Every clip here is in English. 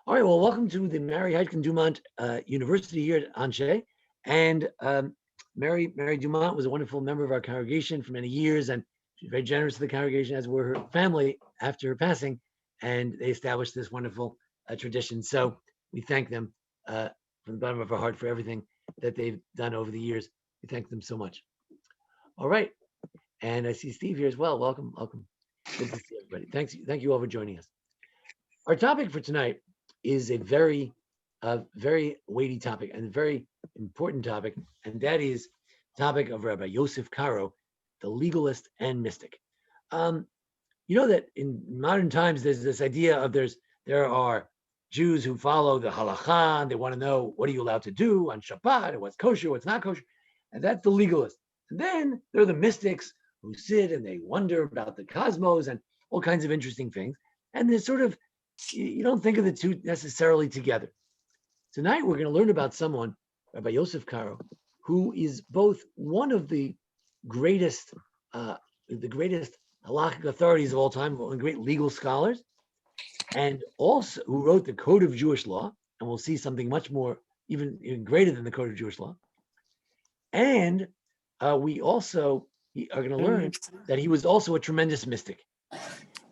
All right, well, welcome to the Mary HYTKEN Dumont University here at Anshei. And Mary Dumont was a wonderful member of our congregation for many years, and she's very generous to the congregation, as were her family after her passing, and they established this wonderful tradition. So we thank them from the bottom of our heart for everything that they've done over the years. We thank them so much. All right, and I see Steve here as well. Welcome. Good to see everybody. Thank you all for joining us. Our topic for tonight is a very weighty topic and a very important topic, and that is the topic of Rabbi Yosef Karo, the legalist and mystic. You know that in modern times there's this idea of there are Jews who follow the halakha, and they want to know what are you allowed to do on Shabbat, and what's kosher, what's not kosher, and that's the legalist. And then there are the mystics who sit and they wonder about the cosmos and all kinds of interesting things. And there's sort of, you don't think of the two necessarily together. Tonight, we're going to learn about someone, Rabbi Yosef Karo, who is both one of the greatest halakhic authorities of all time, one of the great legal scholars, and also who wrote the Code of Jewish Law, and we'll see something much more, even greater than the Code of Jewish Law. And we also are going to learn that he was also a tremendous mystic.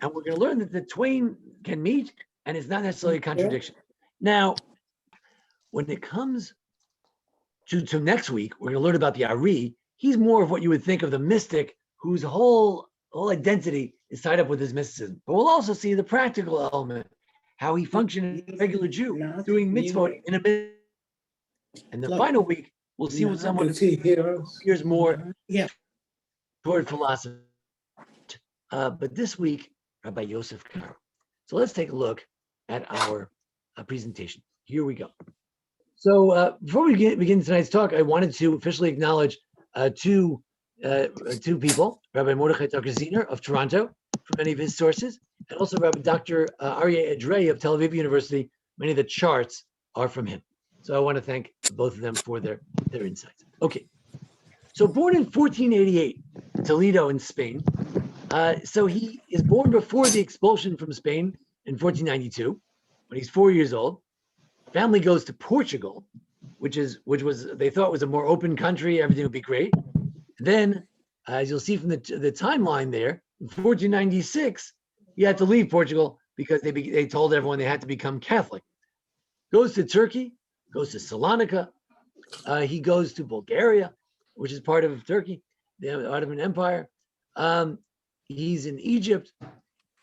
And we're going to learn that the twain can meet, and it's not necessarily a contradiction. Now, when it comes to next week, we're going to learn about the Ari. He's more of what you would think of the mystic, whose whole identity is tied up with his mysticism. But we'll also see the practical element, how he functioned as a regular Jew, doing mitzvot in a. And the final week, we'll see what someone hears more toward philosophy. But this week, Rabbi Yosef Karo. So let's take a look at our presentation. Here we go. So before we begin tonight's talk, I wanted to officially acknowledge two people, Rabbi Mordechai Tucker-Zehner of Toronto, for many of his sources, and also Rabbi Dr. Aryeh Edrei of Tel Aviv University. Many of the charts are from him. So I want to thank both of them for their insights. Okay. So born in 1488, Toledo in Spain. So he is born before the expulsion from Spain in 1492, when he's 4 years old. Family goes to Portugal, which was they thought was a more open country, everything would be great. Then, as you'll see from the timeline there, in 1496, he had to leave Portugal because they told everyone they had to become Catholic. Goes to Turkey, goes to Salonika. He goes to Bulgaria, which is part of Turkey, the Ottoman Empire. He's in Egypt,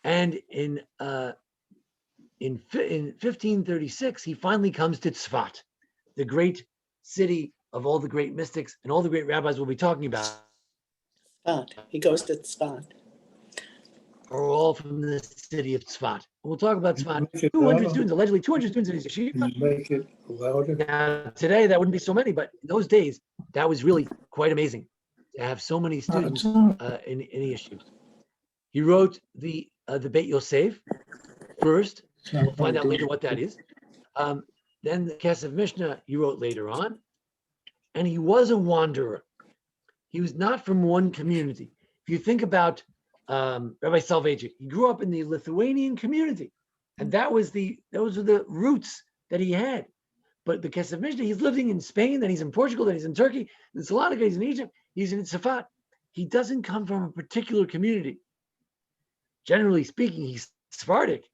and in 1536, he finally comes to Tzefat, the great city of all the great mystics and all the great rabbis we'll be talking about. Tzefat. He goes to Tzefat. Are all from the city of Tzefat. We'll talk about Tzefat. 200 students, allegedly 200 students in his yeshiva. Make it louder. Now, today, that wouldn't be so many, but in those days, that was really quite amazing to have so many students in a yeshiva. He wrote the Beit Yosef first. We'll find out later what that is. Then the Kesef Mishnah he wrote later on. And he was a wanderer. He was not from one community. If you think about Rabbi Soloveitchik, he grew up in the Lithuanian community. And those were the roots that he had. But the Kesef Mishnah, he's living in Spain, then he's in Portugal, then he's in Turkey, in Salonika, he's in Egypt, he's in Tzefat. He doesn't come from a particular community. Generally speaking, he's Sephardic,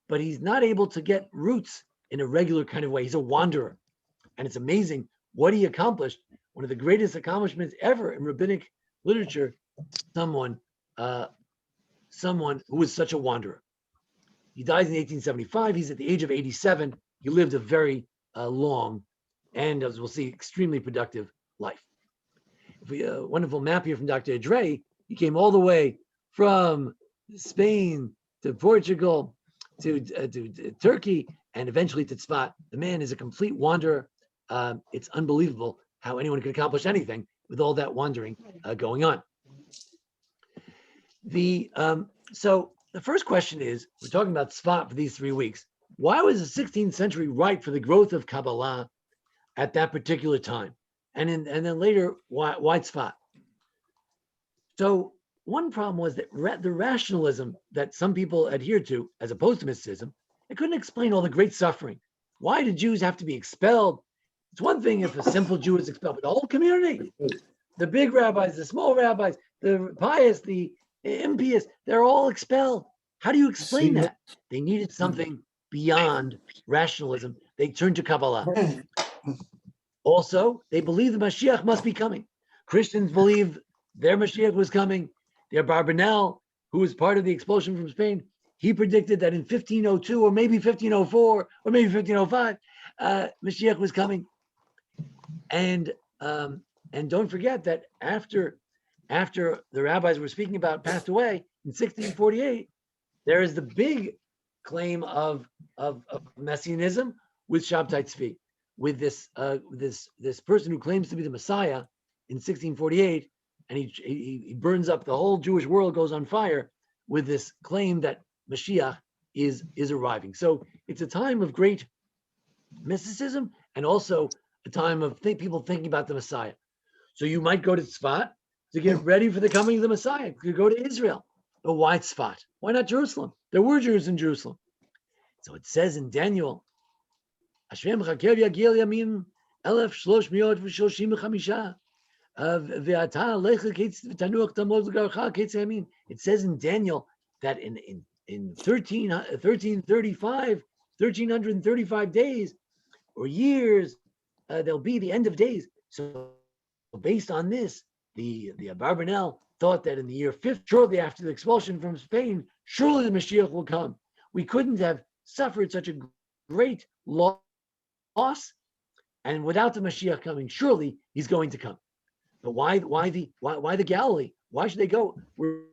but he's not able to get roots in a regular kind of way. He's a wanderer. And it's amazing what he accomplished. One of the greatest accomplishments ever in rabbinic literature, someone who was such a wanderer. He dies in 1875. He's at the age of 87. He lived a very long and, as we'll see, extremely productive life. If we a wonderful map here from Dr. Edrei, he came all the way from Spain to Portugal to Turkey and eventually to Tzefat. The man is a complete wanderer. It's unbelievable how anyone could accomplish anything with all that wandering going on. So the first question is, we're talking about Tzefat for these 3 weeks. Why was the 16th century ripe for the growth of Kabbalah at that particular time? And then later, why Tzefat? So one problem was that the rationalism that some people adhere to, as opposed to mysticism, It couldn't explain all the great suffering. Why did Jews have to be expelled? It's one thing if a simple Jew is expelled, but the whole community, the big rabbis, the small rabbis, the pious, the impious, they're all expelled. How do you explain that? They needed something beyond rationalism. They turned to Kabbalah. Also, they believe the Mashiach must be coming. Christians believe their Mashiach was coming. Their Barbanel, who was part of the expulsion from Spain, he predicted that in 1502 or maybe 1504 or maybe 1505, Mashiach was coming. And don't forget that after the rabbis were speaking about passed away in 1648, there is the big claim of messianism with Shabtai Tzvi, with this person who claims to be the Messiah in 1648, and he burns up the whole Jewish world, goes on fire with this claim that Mashiach is arriving. So it's a time of great mysticism and also a time of people thinking about the Messiah. So you might go to Tzefat to get ready for the coming of the Messiah. You could go to Israel. But why Tzefat? Why not Jerusalem? There were Jews in Jerusalem. So it says in Daniel, it says in Daniel that in 1335 days or years, there'll be the end of days. So based on this, the Abarbanel thought that in the year 5th, shortly after the expulsion from Spain, surely the Mashiach will come. We couldn't have suffered such a great loss, and without the Mashiach coming, surely he's going to come. But why the Galilee? Why should they go? You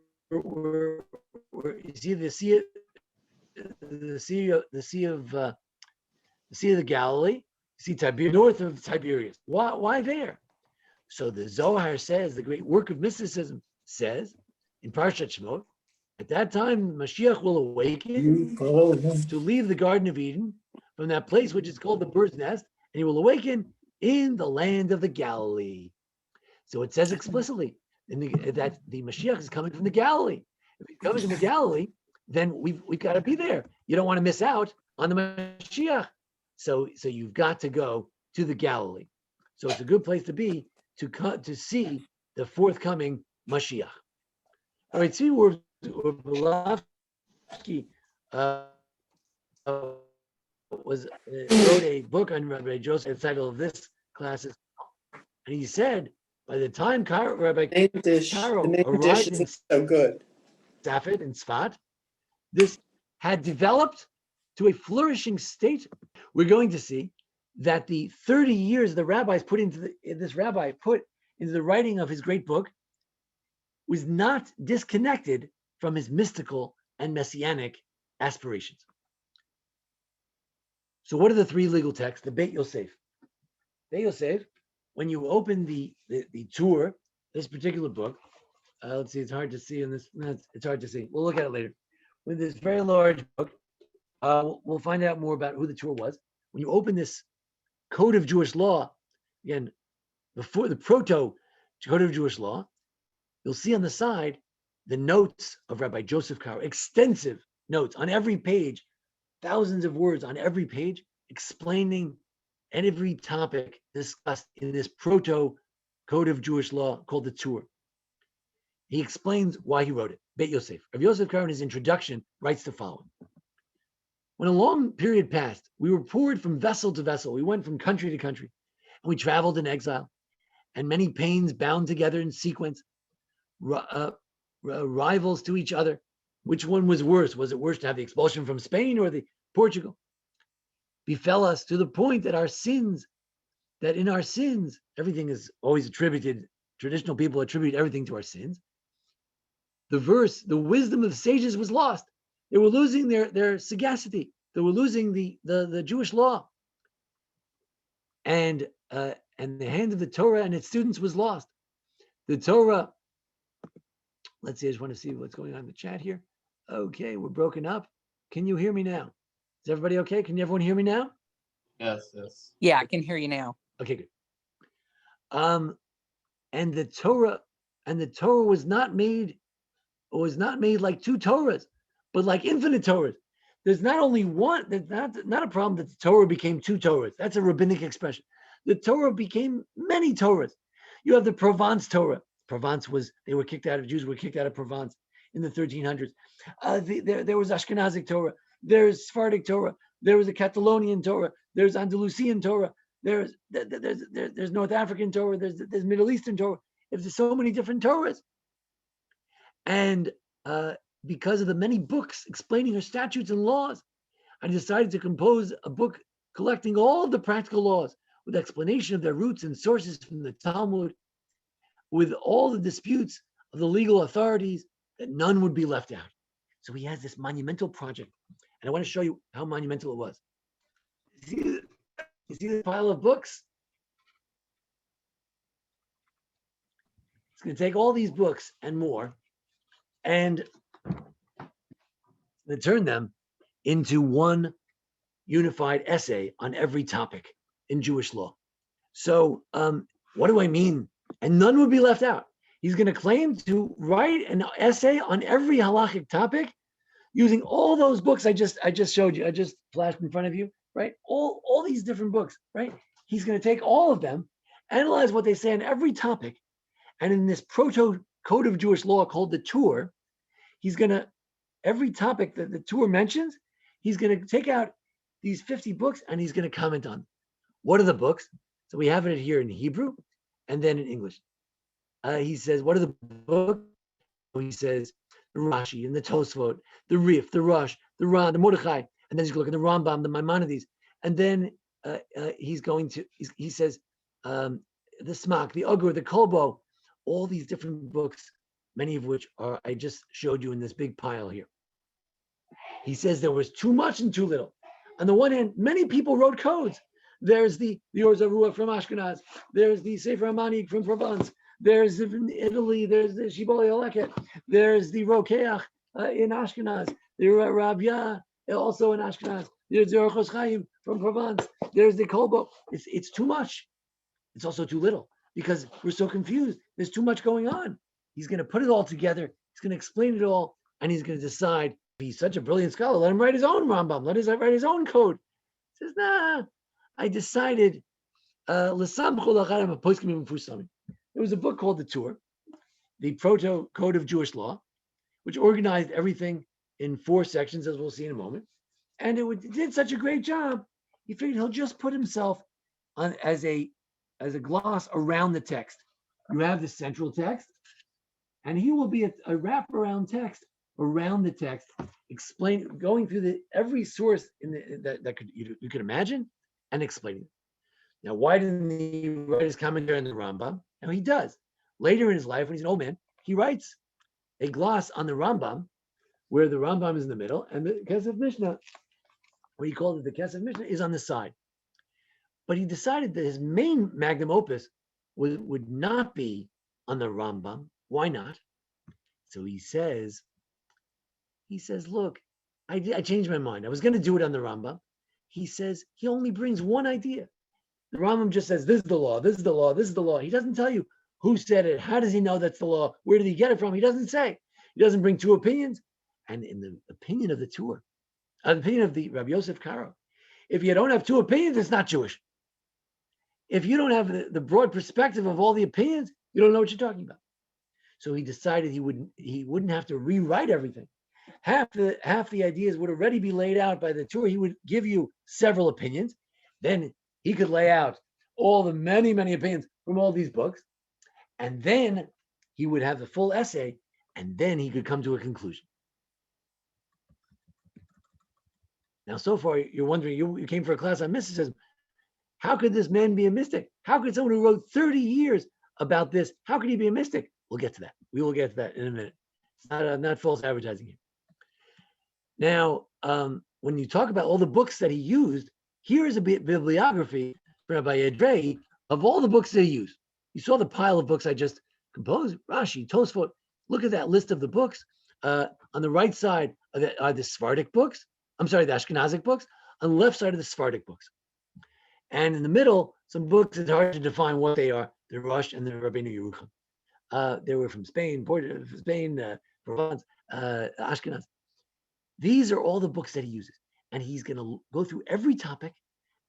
see the sea of the Galilee, see north of Tiberias. Why there? So the Zohar says, the great work of mysticism says in Parshat Shemot, at that time Mashiach will awaken to leave the Garden of Eden from that place which is called the bird's nest, and he will awaken in the land of the Galilee. So it says explicitly that the Mashiach is coming from the Galilee. If he comes from the Galilee, then we've got to be there. You don't want to miss out on the Mashiach. So you've got to go to the Galilee. So it's a good place to be to see the forthcoming Mashiach. All right, see, Orlovsky wrote a book on Rabbi Joseph. The title of this class is, and he said, by the time Rabbi Karo arrived in so good. Tzefat in Tzefat, this had developed to a flourishing state. We're going to see that the 30 years the rabbis put into the writing of his great book was not disconnected from his mystical and messianic aspirations. So what are the three legal texts? The Beit Yosef. Beit Yosef, when you open the tour, this particular book, let's see, it's hard to see in this, it's hard to see. We'll look at it later. With this very large book, we'll find out more about who the tour was. When you open this Code of Jewish Law, again, before the proto Code of Jewish Law, you'll see on the side the notes of Rabbi Joseph Karo, extensive notes on every page, thousands of words on every page, explaining every topic discussed in this proto Code of Jewish Law called the Torah. He explains why he wrote it. Beit Yosef. Rabbi Yosef Karo in his introduction writes the following. When a long period passed, we were poured from vessel to vessel. We went from country to country, and we traveled in exile, and many pains bound together in sequence, rivals to each other. Which one was worse? Was it worse to have the expulsion from Spain or the Portugal? Befell us to the point that in our sins, everything is always attributed, traditional people attribute everything to our sins. The wisdom of sages was lost. They were losing their sagacity. They were losing the Jewish law. And the hand of the Torah and its students was lost. The Torah, let's see, I just want to see what's going on in the chat here. Okay, we're broken up. Can you hear me now? Is everybody okay? Can everyone hear me now? Yes. Yeah, I can hear you now. Okay, good. And the Torah was not made like two Torahs, but like infinite Torahs. there's not only one, there's not a problem that the Torah became two Torahs. That's a rabbinic expression. The Torah became many Torahs. You have the Provence Torah. Provence they were kicked out of, Jews were kicked out of Provence in the 1300s. There was Ashkenazic Torah. There's Sephardic Torah. There was a Catalonian Torah. There's Andalusian Torah. There's North African Torah. There's Middle Eastern Torah. There's so many different Torahs. And because of the many books explaining her statutes and laws, I decided to compose a book collecting all of the practical laws with explanation of their roots and sources from the Talmud, with all the disputes of the legal authorities, that none would be left out. So he has this monumental project, and I want to show you how monumental it was. You see the pile of books? It's going to take all these books and more, and they turn them into one unified essay on every topic in Jewish law. So what do I mean? And none would be left out. He's going to claim to write an essay on every halachic topic using all those books I just showed you. I just flashed in front of you, right? All these different books, right? He's going to take all of them, analyze what they say on every topic, and in this proto code of Jewish law called the Torah, he's going to, every topic that the Torah mentions, he's going to take out these 50 books and he's going to comment on. What are the books? So we have it here in Hebrew and then in English. He says, what are the books? He says, the Rashi and the Tosfot, the Rif, the Rosh, the Ran, the Mordechai, and then he's going to look at the Rambam, the Maimonides, and then he says, the Smak, the Ugur, the Kolbo, all these different books, many of which are, I just showed you in this big pile here. He says there was too much and too little. On the one hand, many people wrote codes. There's the Or Zarua from Ashkenaz. There's the Sefer Amani from Provence. There's in Italy, there's the Shibbolei Aleket. There's the Rokeach in Ashkenaz. The Rabbi also in Ashkenaz. There's the Orchos Chaim from Provence. There's the Kolbo. It's too much. It's also too little because we're so confused. There's too much going on. He's going to put it all together. He's going to explain it all, and he's going to decide. If he's such a brilliant scholar, let him write his own Rambam. Let him write his own code. He says, nah, I decided. There was a book called The Torah, the Proto Code of Jewish Law, which organized everything in 4 sections, as we'll see in a moment. And it did such a great job. He figured he'll just put himself on as a gloss around the text. You have the central text, and he will be a wraparound text around the text, going through every source that you could imagine and explaining it. Now, why didn't he write his commentary on the Rambam? Now he does. Later in his life, when he's an old man, he writes a gloss on the Rambam, where the Rambam is in the middle, and the Kesef Mishnah, what he called it, the Kesef Mishnah, is on the side. But he decided that his main magnum opus would not be on the Rambam. Why not? So he says, look, I changed my mind. I was going to do it on the Rambam. He says he only brings one idea. The Rambam just says, this is the law, this is the law, this is the law. He doesn't tell you who said it, how does he know that's the law, where did he get it from? He doesn't say. He doesn't bring 2 opinions. And in the opinion of the Torah, the opinion of the Rabbi Yosef Karo, if you don't have 2 opinions, it's not Jewish. If you don't have the broad perspective of all the opinions, you don't know what you're talking about. So he decided he wouldn't have to rewrite everything. Half the ideas would already be laid out by the Torah. He would give you several opinions. Then he could lay out all the many, many opinions from all these books. And then he would have the full essay, and then he could come to a conclusion. Now, so far, you're wondering, you came for a class on mysticism. How could this man be a mystic? How could someone who wrote 30 years about this, how could he be a mystic? We'll get to that. We will get to that in a minute. It's not false advertising here. Now, when you talk about all the books that he used, here is a bibliography from Rabbi Edrei of all the books that he used. You saw the pile of books I just composed, Rashi, Tosfot. Look at that list of the books. On the right side are the Sephardic books. I'm sorry, the Ashkenazic books. On the left side are the Sephardic books. And in the middle, some books, it's hard to define what they are, the Rosh and the Rabbeinu Yerucham. They were from Spain, Provence, Ashkenaz. These are all the books that he uses, and he's going to go through every topic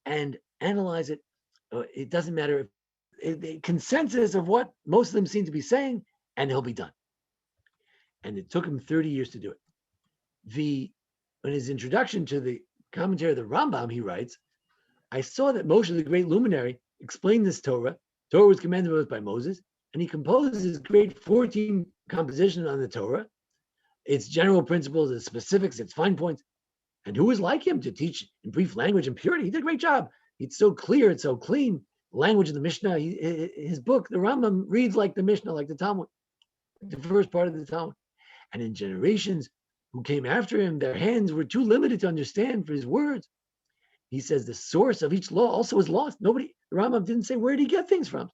and analyze it. It doesn't matter if the consensus of what most of them seem to be saying, and he'll be done. And it took him 30 years to do it. In his introduction to the commentary of the Rambam, he writes, I saw that Moshe, the great luminary, explained this Torah. Torah was commanded both by Moses, and he composed his great 14 composition on the Torah, its general principles, its specifics, its fine points. And who was like him to teach in brief language and purity? He did a great job. It's so clear, it's so clean. The language of the Mishnah, his book, the Rambam, reads like the Mishnah, like the Talmud, the first part of the Talmud. And in generations who came after him, their hands were too limited to understand for his words. He says the source of each law also is lost. The Rambam didn't say where did he get things from.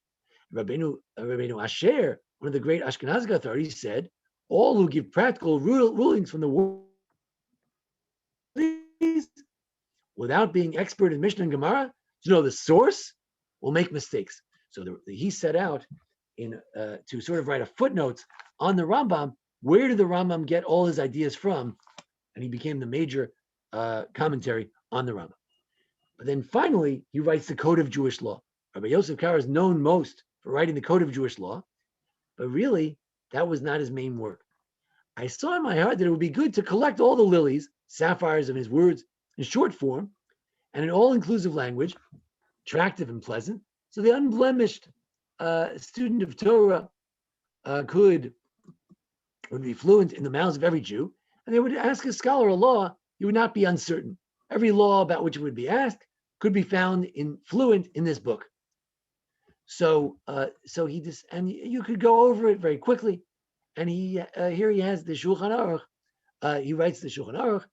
Rabbeinu Asher, one of the great Ashkenazic authorities, said, all who give practical rulings from the word without being expert in Mishnah and Gemara, to know the source, will make mistakes. So he set out to sort of write a footnote on the Rambam. Where did the Rambam get all his ideas from? And he became the major commentary on the Rambam. But then finally, he writes the Code of Jewish Law. Rabbi Yosef Karo is known most for writing the Code of Jewish Law, but really, that was not his main work. I saw in my heart that it would be good to collect all the lilies, sapphires of his words in short form and in all-inclusive language, attractive and pleasant, so the unblemished student of Torah would be fluent in the mouths of every Jew, and they would ask a scholar a law, he would not be uncertain. Every law about which it would be asked could be found fluent in this book. So he just, and you could go over it very quickly. And here he has the Shulchan Aruch. He writes the Shulchan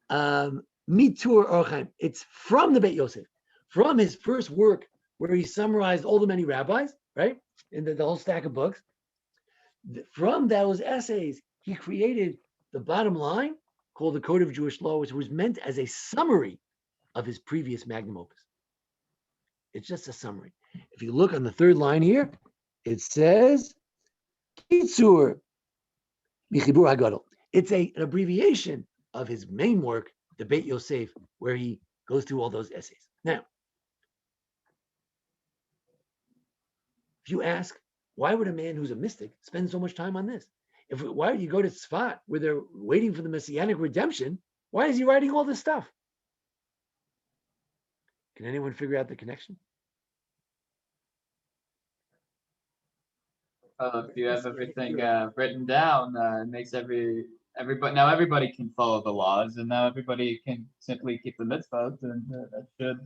Aruch. Mitur Orchaim. It's from the Beit Yosef, from his first work where he summarized all the many rabbis, right, in the whole stack of books. From those essays, he created the bottom line called the Code of Jewish Law, which was meant as a summary of his previous magnum opus. It's just a summary. If you look on the third line here, it says Kitzur Michibur HaGadol. It's an abbreviation of his main work, the Beit Yosef, where he goes through all those essays. Now, if you ask, why would a man who's a mystic spend so much time on this? Why would you go to Tzefat, where they're waiting for the Messianic redemption? Why is he writing all this stuff? Can anyone figure out the connection? If you have everything written down, it makes everybody can follow the laws, and now everybody can simply keep the mitzvot, and that should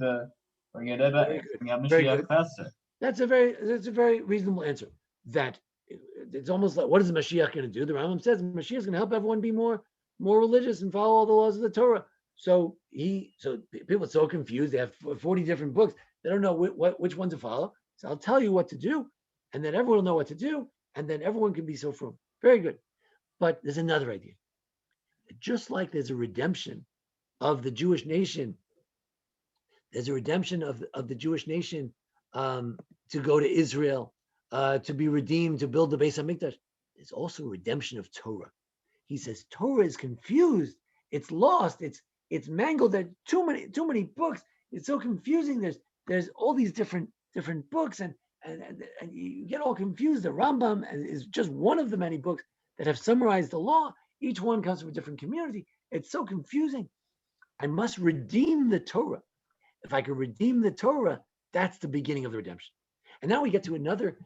bring out Mashiach faster. That's a very reasonable answer. That it's almost like, what is the Mashiach going to do? The Rambam says Mashiach is going to help everyone be more religious and follow all the laws of the Torah. So people are so confused. They have 40 different books. They don't know which one to follow. So I'll tell you what to do, and then everyone will know what to do, and then everyone can be so frum. Very good. But there's another idea. Just like there's a redemption of the Jewish nation, there's a redemption of the Jewish nation to go to Israel, to be redeemed, to build the Beis HaMikdash. There's also a redemption of Torah. He says Torah is confused. It's lost. It's mangled. There are too many books. It's so confusing. There's all these different books, and you get all confused. The Rambam is just one of the many books that have summarized the law. Each one comes from a different community. It's so confusing. I must redeem the Torah. If I could redeem the Torah, that's the beginning of the redemption. And now we get to another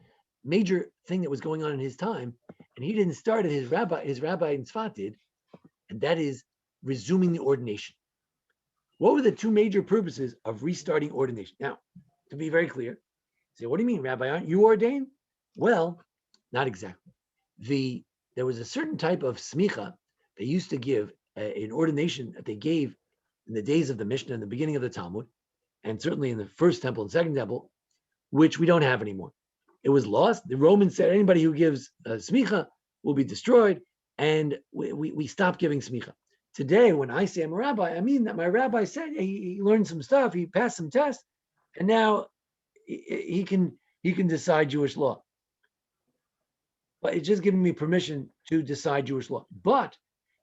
major thing that was going on in his time, and he didn't start it. His rabbi in Tzefat did, and that is resuming the ordination. What were the two major purposes of restarting ordination? Now, to be very clear, say, what do you mean, Rabbi? Aren't you ordained? Well, not exactly. There was a certain type of smicha they used to give, an ordination that they gave in the days of the Mishnah and the beginning of the Talmud, and certainly in the first temple and second temple, which we don't have anymore. It was lost. The Romans said anybody who gives smicha will be destroyed, and we stopped giving smicha. Today, when I say I'm a rabbi, I mean that my rabbi said he learned some stuff, he passed some tests, and now he can decide Jewish law. But it's just giving me permission to decide Jewish law. But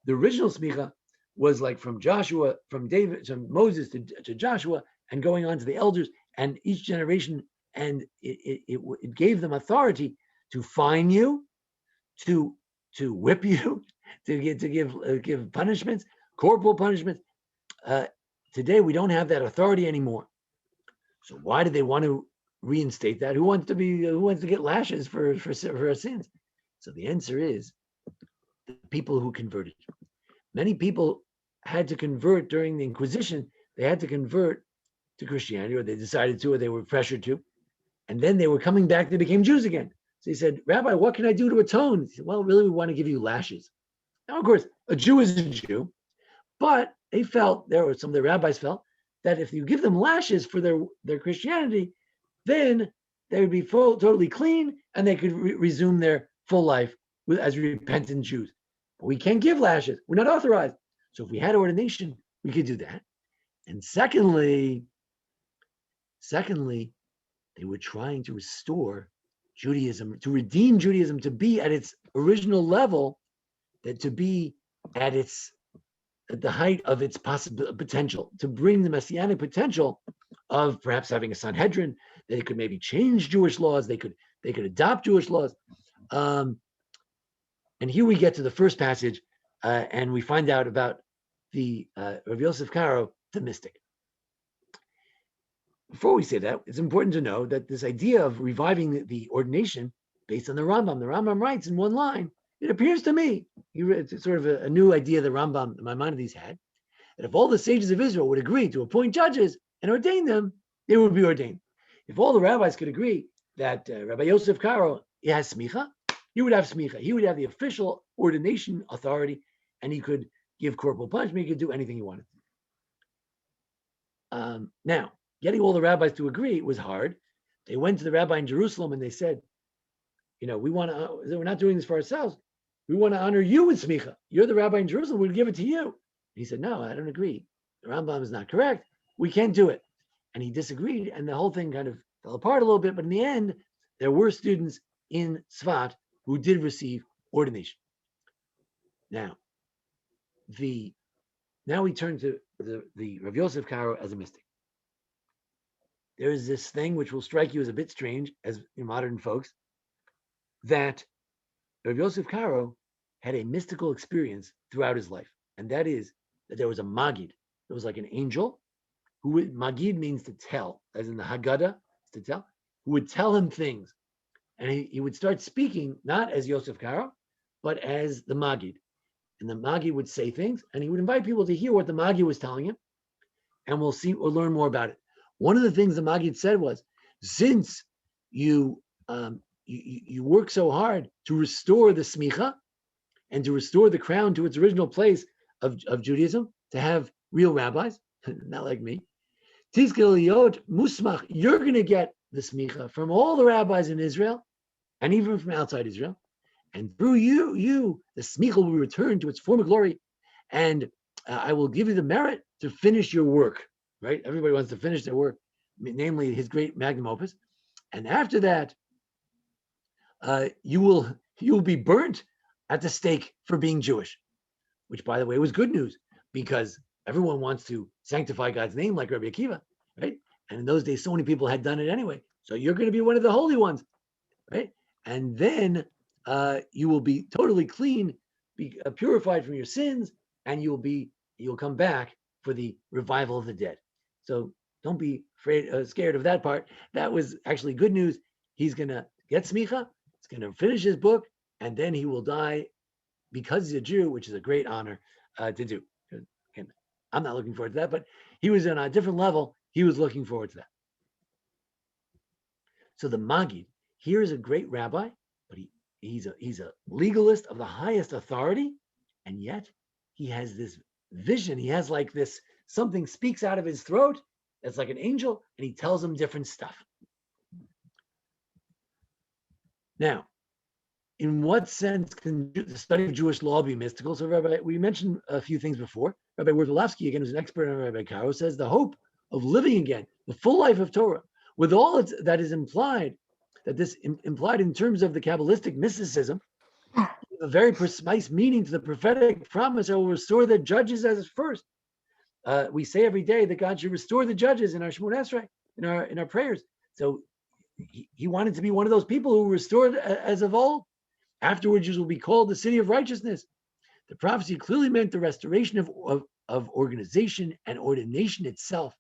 The original smicha was like from Joshua, from David, from Moses to Joshua, and going on to the elders, and each generation, and it gave them authority to fine you, to whip you, to give punishments, corporal punishments. Today we don't have that authority anymore. So why do they want to reinstate that? Who wants to get lashes for sins? So the answer is the people who converted. Many people had to convert during the Inquisition. They had to convert to Christianity, or they decided to, or they were pressured to, and then they were coming back. They became Jews again. So he said, "Rabbi, what can I do to atone?" He said, "Well, really, we want to give you lashes." Now, of course, a Jew is a Jew, but they felt, there were some of the rabbis felt, that if you give them lashes for their Christianity, then they would be totally clean, and they could resume their full life as repentant Jews. But we can't give lashes. We're not authorized. So if we had ordination, we could do that. And secondly, they were trying to restore Judaism, to redeem Judaism, to be at its original level, that to be at the height of its potential, to bring the messianic potential of perhaps having a Sanhedrin. They could maybe change Jewish laws. They could adopt Jewish laws. And here we get to the first passage, and we find out about the Rabbi Yosef Karo, the mystic. Before we say that, it's important to know that this idea of reviving the ordination based on the Rambam writes in one line, it appears to me, it's sort of a new idea the Rambam, Maimonides had, that if all the sages of Israel would agree to appoint judges and ordain them, they would be ordained. If all the rabbis could agree that Rabbi Yosef Karo has smicha, he would have smicha. He would have the official ordination authority, and he could give corporal punishment. He could do anything he wanted. Now, getting all the rabbis to agree was hard. They went to the rabbi in Jerusalem and they said, we're not doing this for ourselves. We want to honor you with smicha. You're the rabbi in Jerusalem. We'll give it to you. And he said, no, I don't agree. The Rambam is not correct. We can't do it. And he disagreed, and the whole thing kind of fell apart a little bit. But in the end, there were students in Tzefat who did receive ordination. Now we turn to the Rav Yosef Karo as a mystic. There is this thing which will strike you as a bit strange as modern folks, that Rav Yosef Karo had a mystical experience throughout his life. And that is that there was a Magid. There was like an angel Magid means to tell, as in the Haggadah, to tell, who would tell him things. And he would start speaking, not as Yosef Karo, but as the Magid. And the Magid would say things, and he would invite people to hear what the Magid was telling him. And we'll learn more about it. One of the things the Magid said was, since you work so hard to restore the smicha and to restore the crown to its original place of Judaism, to have real rabbis, not like me, musmach, you're going to get the smicha from all the rabbis in Israel and even from outside Israel. And through you, the smicha will return to its former glory, and I will give you the merit to finish your work. Right? Everybody wants to finish their work, namely his great magnum opus. And after that, you will be burnt at the stake for being Jewish, which, by the way, was good news, because everyone wants to sanctify God's name like Rabbi Akiva, right? And in those days, so many people had done it anyway. So you're going to be one of the holy ones, right? And then you will be totally clean, be purified from your sins, and you'll come back for the revival of the dead. So don't be scared of that part. That was actually good news. He's going to get smicha. He's going to finish his book, and then he will die because he's a Jew, which is a great honor to do. Again, I'm not looking forward to that, but he was on a different level. He was looking forward to that. So the Magid, here is a great rabbi, but he's a legalist of the highest authority, and yet he has this vision. He has like this, something speaks out of his throat that's like an angel, and he tells him different stuff. Now, in what sense can the study of Jewish law be mystical? So, Rabbi, we mentioned a few things before. Rabbi Werdolowski, again, who's an expert on Rabbi Karo, says the hope of living again, the full life of Torah, with all that is implied, that this implied in terms of the Kabbalistic mysticism, a very precise meaning to the prophetic promise. I will restore the judges as first. We say every day that God should restore the judges in our Shemon Esrei, in our prayers. So he wanted to be one of those people who restored as of old. Afterwards, you will be called the city of righteousness. The prophecy clearly meant the restoration of organization, and ordination itself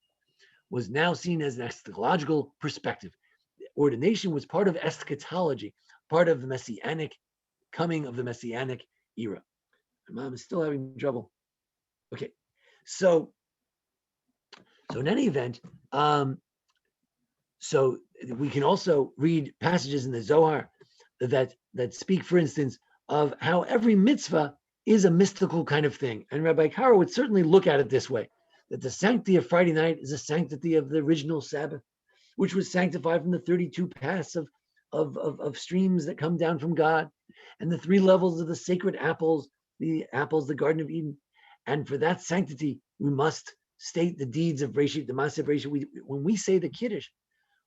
was now seen as an eschatological perspective. Ordination was part of eschatology, part of the messianic coming of the messianic era. My mom is still having trouble. Okay, so in any event, so we can also read passages in the Zohar that speak, for instance, of how every mitzvah is a mystical kind of thing. And Rabbi Karo would certainly look at it this way, that the sanctity of Friday night is a sanctity of the original Sabbath, which was sanctified from the 32 paths of streams that come down from God, and the 3 levels of the sacred apples, the Garden of Eden. And for that sanctity, we must state the deeds of Reshit, the Maaseh Reshit. When we say the Kiddush,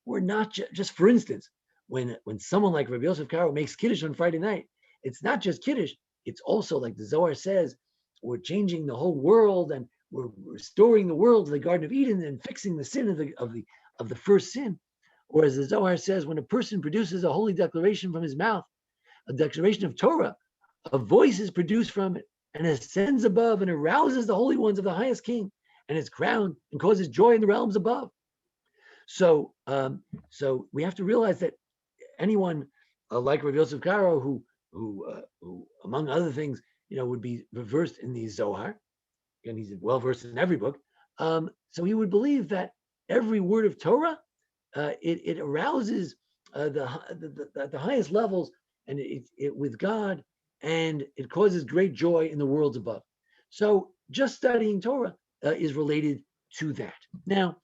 we're not just, for instance, when someone like Rabbi Yosef Karo makes Kiddush on Friday night, it's not just Kiddush, it's also, like the Zohar says, we're changing the whole world, and we're restoring the world to the Garden of Eden and fixing the sin of the first sin. Or as the Zohar says, when a person produces a holy declaration from his mouth, a declaration of Torah, a voice is produced from it and ascends above and arouses the holy ones of the highest king and is crowned and causes joy in the realms above. So we have to realize that anyone like Rabbi Yosef Karo, who among other things, would be versed in the Zohar, and he's well versed in every book. So he would believe that every word of Torah, it arouses the highest levels, and it with God, and it causes great joy in the worlds above. So just studying Torah is related to that. Now,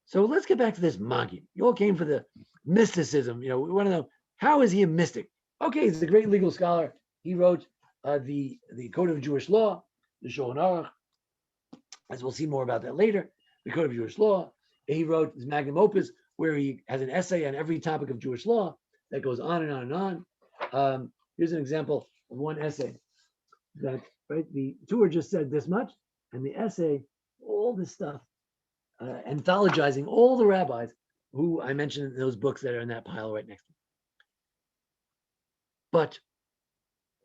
so let's get back to this Maggid. You all came for the mysticism. We want to know, how is he a mystic? Okay, he's a great legal scholar. He wrote the Code of Jewish Law, the Shulchan Aruch, as we'll see more about that later, the Code of Jewish Law. He wrote his magnum opus, where he has an essay on every topic of Jewish law that goes on and on and on. Here's an example of one essay that, right, the tour just said this much, and the essay, all this stuff, anthologizing all the rabbis who I mentioned in those books that are in that pile right next to me. But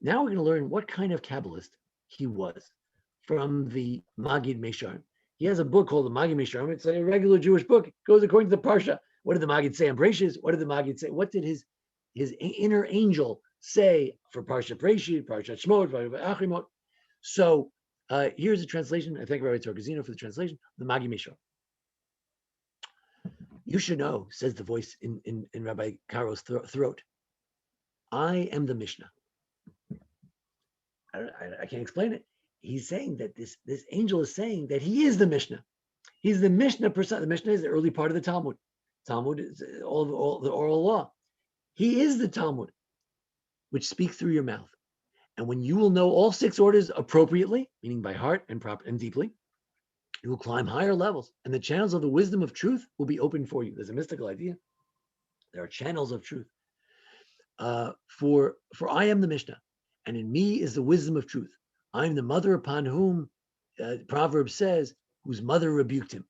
now we're going to learn what kind of Kabbalist he was from the Maggid Mesharim. He has a book called the Maggid Mesharim. It's a regular Jewish book. It goes according to the Parsha. What did the Maggid say on Breshis? What did the Maggid say? What did his inner angel say for Parsha Breshit, Parsha Shmot, Parsha Achrimot? So here's a translation. I thank Rabbi Torgazino for the translation. The Maggid Mesharim. You should know, says the voice in Rabbi Karo's throat, I am the Mishnah. I can't explain it. He's saying that this angel is saying that he is the Mishnah. He's the Mishnah person. The Mishnah is the early part of the Talmud. Talmud is all the oral law. He is the Talmud, which speaks through your mouth. And when you will know all 6 orders appropriately, meaning by heart and proper and deeply, you will climb higher levels, and the channels of the wisdom of truth will be open for you. There's a mystical idea. There are channels of truth. For I am the Mishnah, and in me is the wisdom of truth. I am the mother upon whom Proverbs says, whose mother rebuked him.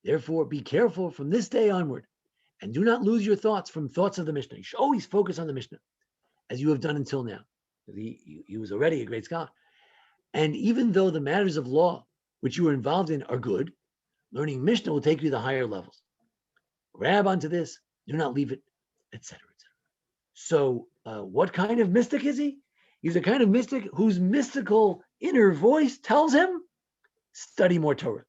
Therefore, be careful from this day onward, and do not lose your thoughts from thoughts of the Mishnah. You should always focus on the Mishnah, as you have done until now. He was already a great scholar. And even though the matters of law which you are involved in are good, learning Mishnah will take you to the higher levels. Grab onto this, do not leave it, etc., etc. So what kind of mystic is he? He's a kind of mystic whose mystical inner voice tells him, study more Torah.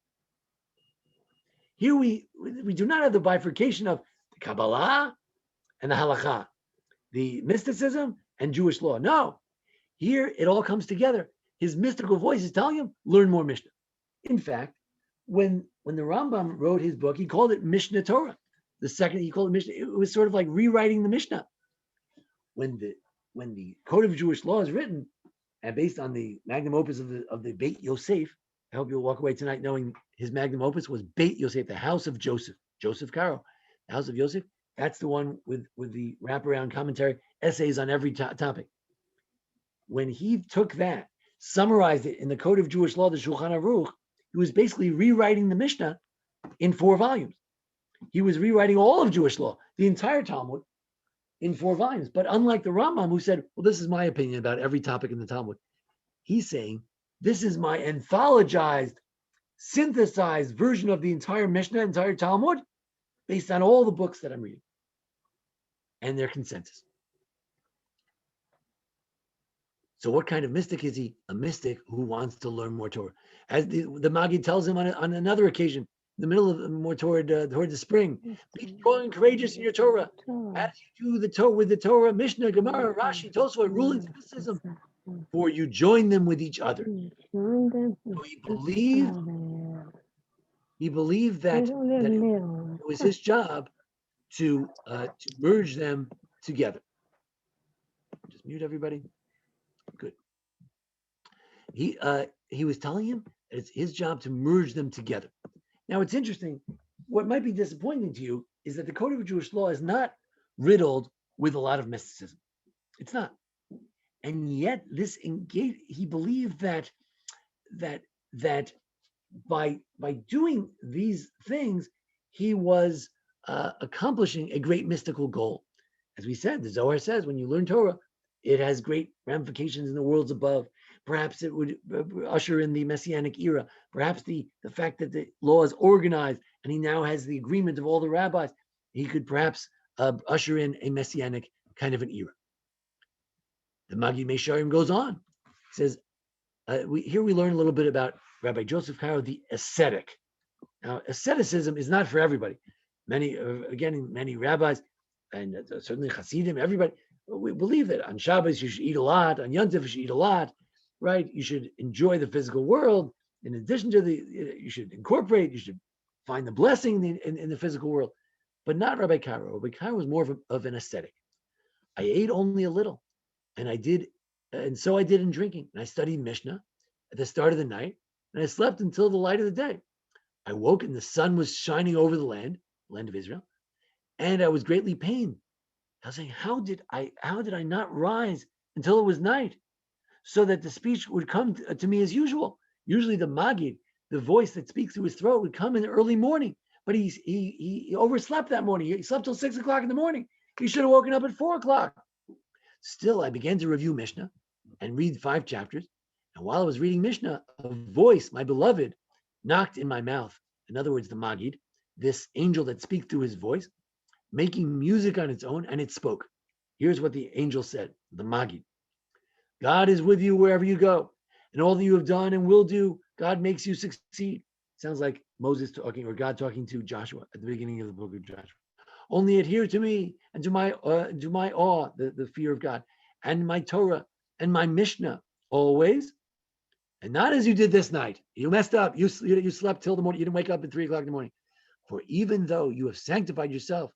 Here we do not have the bifurcation of the Kabbalah and the Halakha, the mysticism and Jewish law. No, here it all comes together. His mystical voice is telling him, learn more Mishnah. In fact, when the Rambam wrote his book, he called it Mishnah Torah. The second he called it Mishnah, it was sort of like rewriting the Mishnah. When the Code of Jewish Law is written, and based on the magnum opus of the Beit Yosef, I hope you'll walk away tonight knowing his magnum opus was Beit Yosef, the house of Joseph, Joseph Karo, the house of Yosef. That's the one with the wraparound commentary, essays on every topic. when he took that, summarized it in the Code of Jewish Law, the Shulchan Aruch, he was basically rewriting the Mishnah in 4 volumes. He was rewriting all of Jewish law, the entire Talmud, in 4 volumes. But unlike the Rambam, who said, well, this is my opinion about every topic in the Talmud, he's saying, this is my anthologized, synthesized version of the entire Mishnah, entire Talmud, based on all the books that I'm reading and their consensus. So what kind of mystic is he? A mystic who wants to learn more Torah. As the Maggid tells him on another occasion, in the middle of more toward the spring, be strong and courageous in your Torah. As you do the Torah with the Torah, Mishnah, Gemara, Rashi, Tosafot, rulings, criticism, for you join them with each other. So he believed that it was his job to merge them together. Just mute everybody. Good. He was telling him that it's his job to merge them together. Now it's interesting. What might be disappointing to you is that the Code of Jewish Law is not riddled with a lot of mysticism. It's not. And yet he believed that by doing these things, he was accomplishing a great mystical goal. As we said, the Zohar says, when you learn Torah, it has great ramifications in the worlds above. Perhaps it would usher in the Messianic era. Perhaps the fact that the law is organized and he now has the agreement of all the rabbis, he could perhaps usher in a Messianic kind of an era. The Maggid Meisharim goes on. He says, here we learn a little bit about Rabbi Joseph Karo, the ascetic. Now, asceticism is not for everybody. Many rabbis, and certainly Hasidim, everybody, we believe that on Shabbos you should eat a lot, on Yom Tov you should eat a lot, right? You should enjoy the physical world. In addition to you should incorporate, you should find the blessing in the physical world. But not Rabbi Karo. Rabbi Karo was more of an ascetic. I ate only a little, and so I did in drinking. And I studied Mishnah at the start of the night, and I slept until the light of the day. I woke and the sun was shining over the land of Israel, and I was greatly pained. I was saying, how did I not rise until it was night, so that the speech would come to me as usual? Usually the Maggid, the voice that speaks through his throat, would come in the early morning, but he overslept that morning. He slept till 6 o'clock in the morning. He should have woken up at 4 o'clock. Still, I began to review Mishnah and read 5 chapters. And while I was reading Mishnah, a voice, my beloved, knocked in my mouth. In other words, the Maggid, this angel that speaks through his voice, making music on its own, and it spoke. Here's what the angel said, the Maggid. God is with you wherever you go, and all that you have done and will do, God makes you succeed. Sounds like Moses talking, or God talking to Joshua at the beginning of the book of Joshua. Only adhere to me and to my awe, the fear of God, and my Torah and my Mishnah always, and not as you did this night. You messed up. You slept till the morning. You didn't wake up at 3 o'clock in the morning. For even though you have sanctified yourself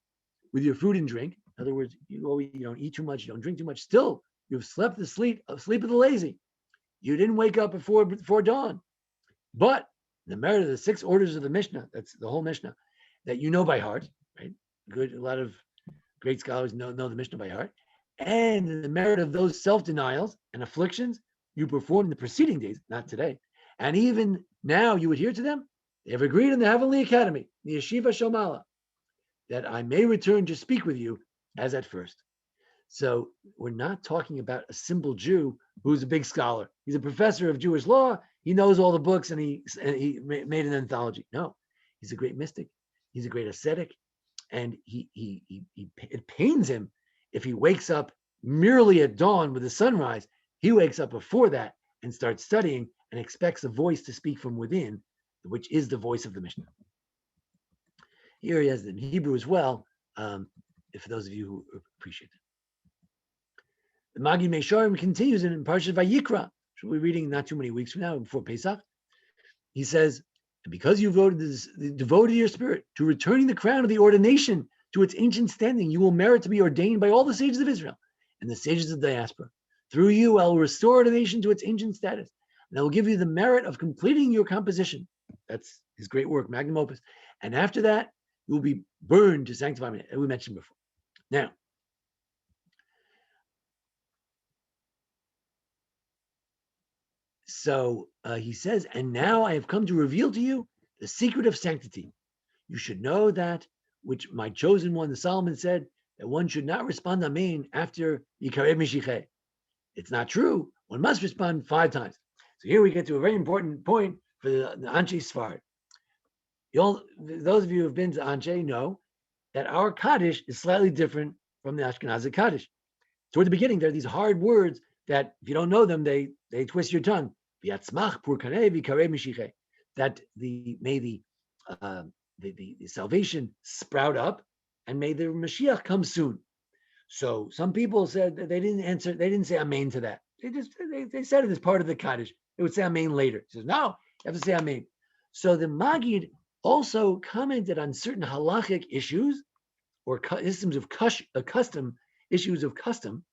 with your food and drink, in other words, you don't eat too much, you don't drink too much, still you've slept the sleep of the lazy. You didn't wake up before dawn. But the merit of the 6 orders of the Mishnah, that's the whole Mishnah, that you know by heart, right? A lot of great scholars know the Mishnah by heart. And the merit of those self-denials and afflictions you performed in the preceding days, not today. And even now you adhere to them. They have agreed in the Heavenly Academy, the Yeshiva Shomala, that I may return to speak with you as at first. So we're not talking about a simple Jew who's a big scholar. He's a professor of Jewish law. He knows all the books and he made an anthology. No, he's a great mystic. He's a great ascetic. And it pains him if he wakes up merely at dawn with the sunrise. He wakes up before that and starts studying and expects a voice to speak from within, which is the voice of the Mishnah. Here he has it in Hebrew as well, for those of you who appreciate it. The Maggid Meisharim continues in Parashat Vayikra, which we'll be reading not too many weeks from now, before Pesach. He says, because you devoted your spirit to returning the crown of the ordination to its ancient standing, you will merit to be ordained by all the sages of Israel and the sages of the diaspora. Through you, I will restore ordination to its ancient status, and I will give you the merit of completing your composition. That's his great work, magnum opus. And after that, you will be burned to sanctify me, as we mentioned before. Now, So he says, and now I have come to reveal to you the secret of sanctity. You should know that, which my chosen one, the Solomon, said, that one should not respond amen after Yikareh Mishiche. It's not true. One must respond 5 times. So here we get to a very important point for the Anshei Sphard. Those of you who have been to Anshei know that our Kaddish is slightly different from the Ashkenazi Kaddish. Toward the beginning, there are these hard words that if you don't know them, they twist your tongue. That may the salvation sprout up, and may the Mashiach come soon. So some people said that they didn't say amen to that. They said it as part of the Kaddish. They would say amen later. He says, no, you have to say amen. So the Maggid also commented on certain halachic issues or systems of custom, issues of custom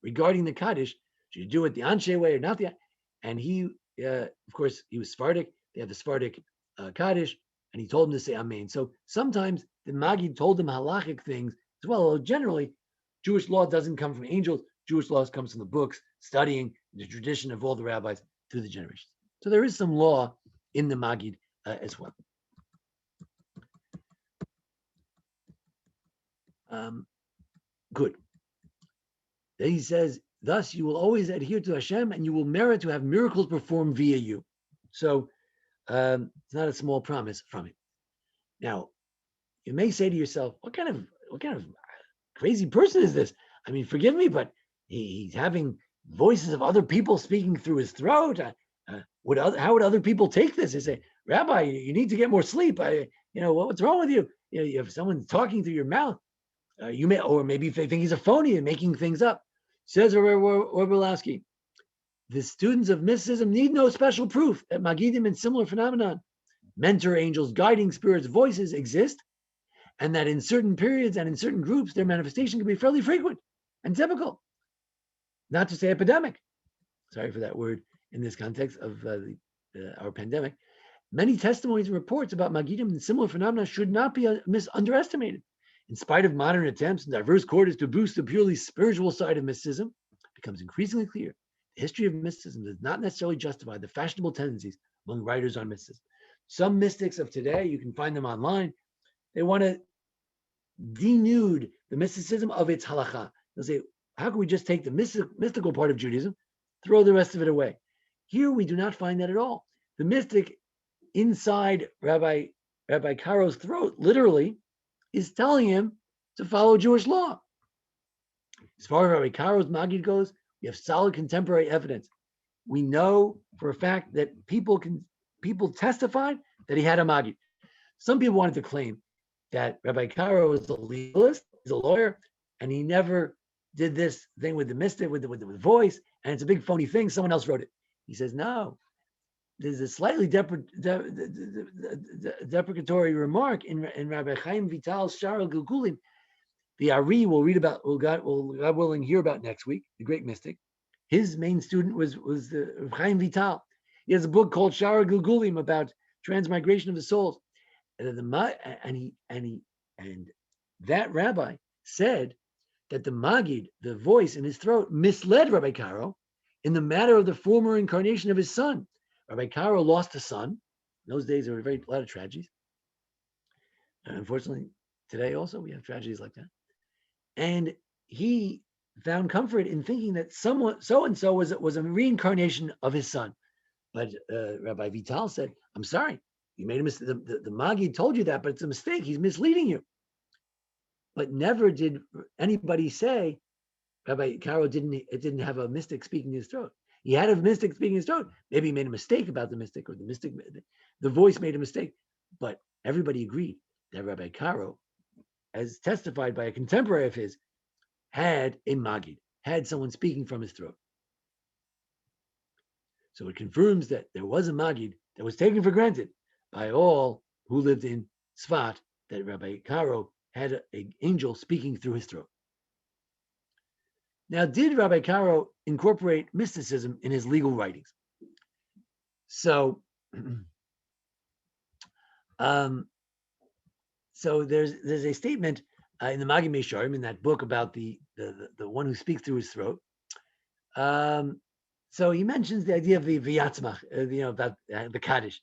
regarding the Kaddish. Should you do it the Anshei way or not the? And he, of course, he was Sephardic. They have the Sephardic Kaddish, and he told them to say amen. So sometimes the Maggid told them halachic things as well. Although generally, Jewish law doesn't come from angels. Jewish law comes from the books, studying the tradition of all the rabbis through the generations. So there is some law in the Maggid as well. Good. Then he says, thus you will always adhere to Hashem and you will merit to have miracles performed via you. So it's not a small promise from him. Now, you may say to yourself, what kind of crazy person is this? I mean, forgive me, but he's having voices of other people speaking through his throat. How would other people take this? They say, Rabbi, you need to get more sleep. What's wrong with you? You have someone talking through your mouth. You may, or maybe they think he's a phony and making things up. Says Orbolowski, the students of mysticism need no special proof that Magidim and similar phenomenon, mentor angels, guiding spirits, voices exist, and that in certain periods and in certain groups, their manifestation can be fairly frequent and typical, not to say epidemic. Sorry for that word in this context of our pandemic. Many testimonies and reports about Magidim and similar phenomena should not be underestimated. In spite of modern attempts and diverse quarters to boost the purely spiritual side of mysticism, it becomes increasingly clear the history of mysticism does not necessarily justify the fashionable tendencies among writers on mysticism. Some mystics of today, you can find them online, they want to denude the mysticism of its halakha. They'll say, how can we just take the mystical part of Judaism, throw the rest of it away? Here we do not find that at all. The mystic inside Rabbi Karo's throat, literally, is telling him to follow Jewish law. As far as Rabbi Karo's Maggid goes, we have solid contemporary evidence. We know for a fact that people testified that he had a Maggid. Some people wanted to claim that Rabbi Karo is a legalist, he's a lawyer, and he never did this thing with the mystic, with the voice, and it's a big phony thing. Someone else wrote it. He says, no. There's a slightly deprecatory remark in Rabbi Chaim Vital's Shar al-Gilgulim. The Ari will God willing hear about next week, the great mystic. His main student was the Chaim Vital. He has a book called Shar al-Gilgulim about transmigration of the souls. And that rabbi said that the Maggid, the voice in his throat, misled Rabbi Karo in the matter of the former incarnation of his son. Rabbi Karo lost a son. In those days, there were a lot of tragedies. And unfortunately, today also we have tragedies like that. And he found comfort in thinking that someone so-and-so was a reincarnation of his son. But Rabbi Vital said, I'm sorry, you made a mistake. The Maggid told you that, but it's a mistake. He's misleading you. But never did anybody say Rabbi Karo didn't have a mystic speaking in his throat. He had a mystic speaking in his throat. Maybe he made a mistake about the mystic, or the voice made a mistake. But everybody agreed that Rabbi Karo, as testified by a contemporary of his, had a Maggid, had someone speaking from his throat. So it confirms that there was a Maggid that was taken for granted by all who lived in Tzefat, that Rabbi Karo had an angel speaking through his throat. Now, did Rabbi Karo incorporate mysticism in his legal writings? So, so there's a statement in the Maggid Mesharim, in that book about the one who speaks through his throat. So he mentions the idea of the V'yatzmach, about the Kaddish.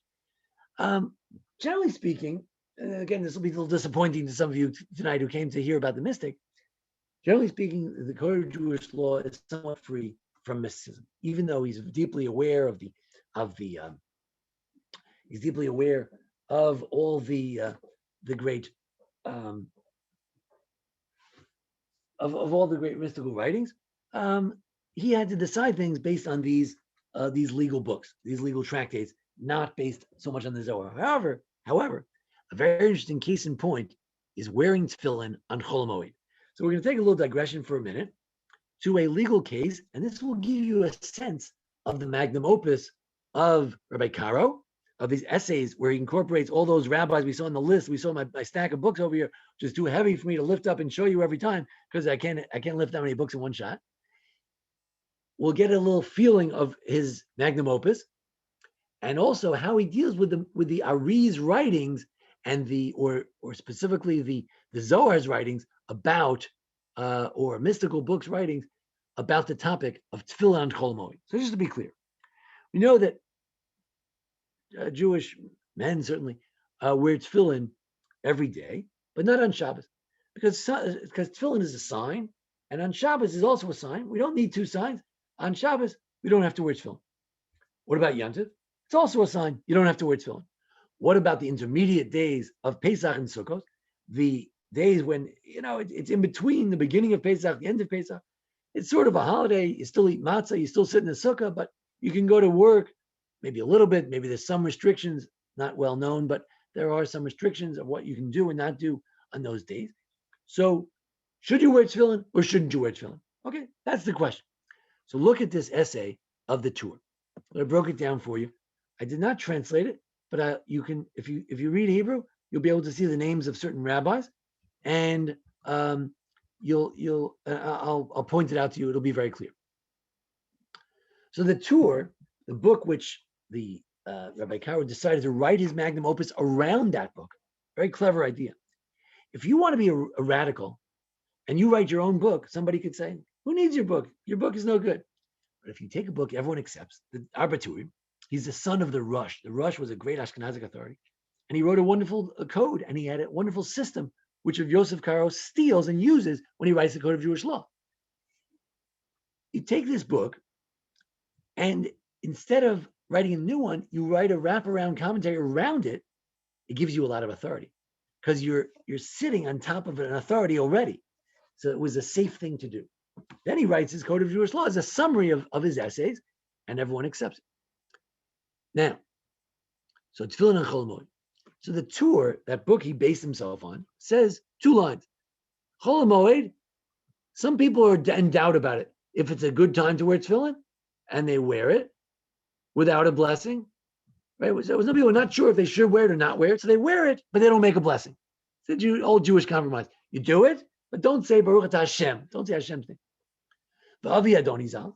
Generally speaking, again, this will be a little disappointing to some of you tonight who came to hear about the mystic. Generally speaking, the Code of Jewish law is somewhat free from mysticism, even though he's deeply aware of he's deeply aware of all the great of all the great mystical writings. He had to decide things based on these legal books, these legal tractates, not based so much on the Zohar. However, a very interesting case in point is wearing tefillin on Chol Hamoed. So we're going to take a little digression for a minute to a legal case, and this will give you a sense of the magnum opus of Rabbi Karo, of his essays, where he incorporates all those rabbis we saw on the list. We saw my stack of books over here, which is too heavy for me to lift up and show you every time because I can't lift that many books in one shot. We'll get a little feeling of his magnum opus, and also how he deals with the Ari's writings and or specifically the Zohar's writings about or mystical books writings about the topic of tefillah and Chol Hamoed. So just to be clear, we know that Jewish men certainly wear tefillin every day, but not on Shabbos, because tefillin is a sign, and on Shabbos is also a sign. We don't need two signs. On Shabbos, we don't have to wear tefillin. What about Yom Tov? It's also a sign. You don't have to wear tefillin. What about the intermediate days of Pesach and Sukkot? The days when, it's in between the beginning of Pesach, the end of Pesach. It's sort of a holiday. You still eat matzah. You still sit in the sukkah, but you can go to work maybe a little bit. Maybe there's some restrictions, not well known, but there are some restrictions of what you can do and not do on those days. So should you wear tefillin or shouldn't you wear tefillin? Okay, that's the question. So look at this essay of the tour. I broke it down for you. I did not translate it, but you can, if you read Hebrew, you'll be able to see the names of certain rabbis, and I'll point it out to you. It'll be very clear. So the tour, the book which the Rabbi Karo decided to write his magnum opus around that book, very clever idea. If you want to be a radical and you write your own book, somebody could say, who needs your book? Your book is no good. But if you take a book everyone accepts, the Arbaturi, he's the son of the Rosh. The Rosh was a great Ashkenazic authority. And he wrote a wonderful code, and he had a wonderful system, which of Yosef Karo steals and uses when he writes the Code of Jewish Law. You take this book, and instead of writing a new one, you write a wraparound commentary around it. It gives you a lot of authority because you're sitting on top of an authority already. So it was a safe thing to do. Then he writes his Code of Jewish Law as a summary of his essays, and everyone accepts it. Now, so Tefillin and Chol Hamoed. So the tour, that book he based himself on, says 2 lines. Chol Hamoed, some people are in doubt about it. If it's a good time to wear tefillin, and they wear it without a blessing, right? So some people are not sure if they should wear it or not wear it, so they wear it, but they don't make a blessing. It's the old Jewish compromise. You do it, but don't say Baruch Atah Hashem. Don't say Hashem's name. The Avi Adonizal,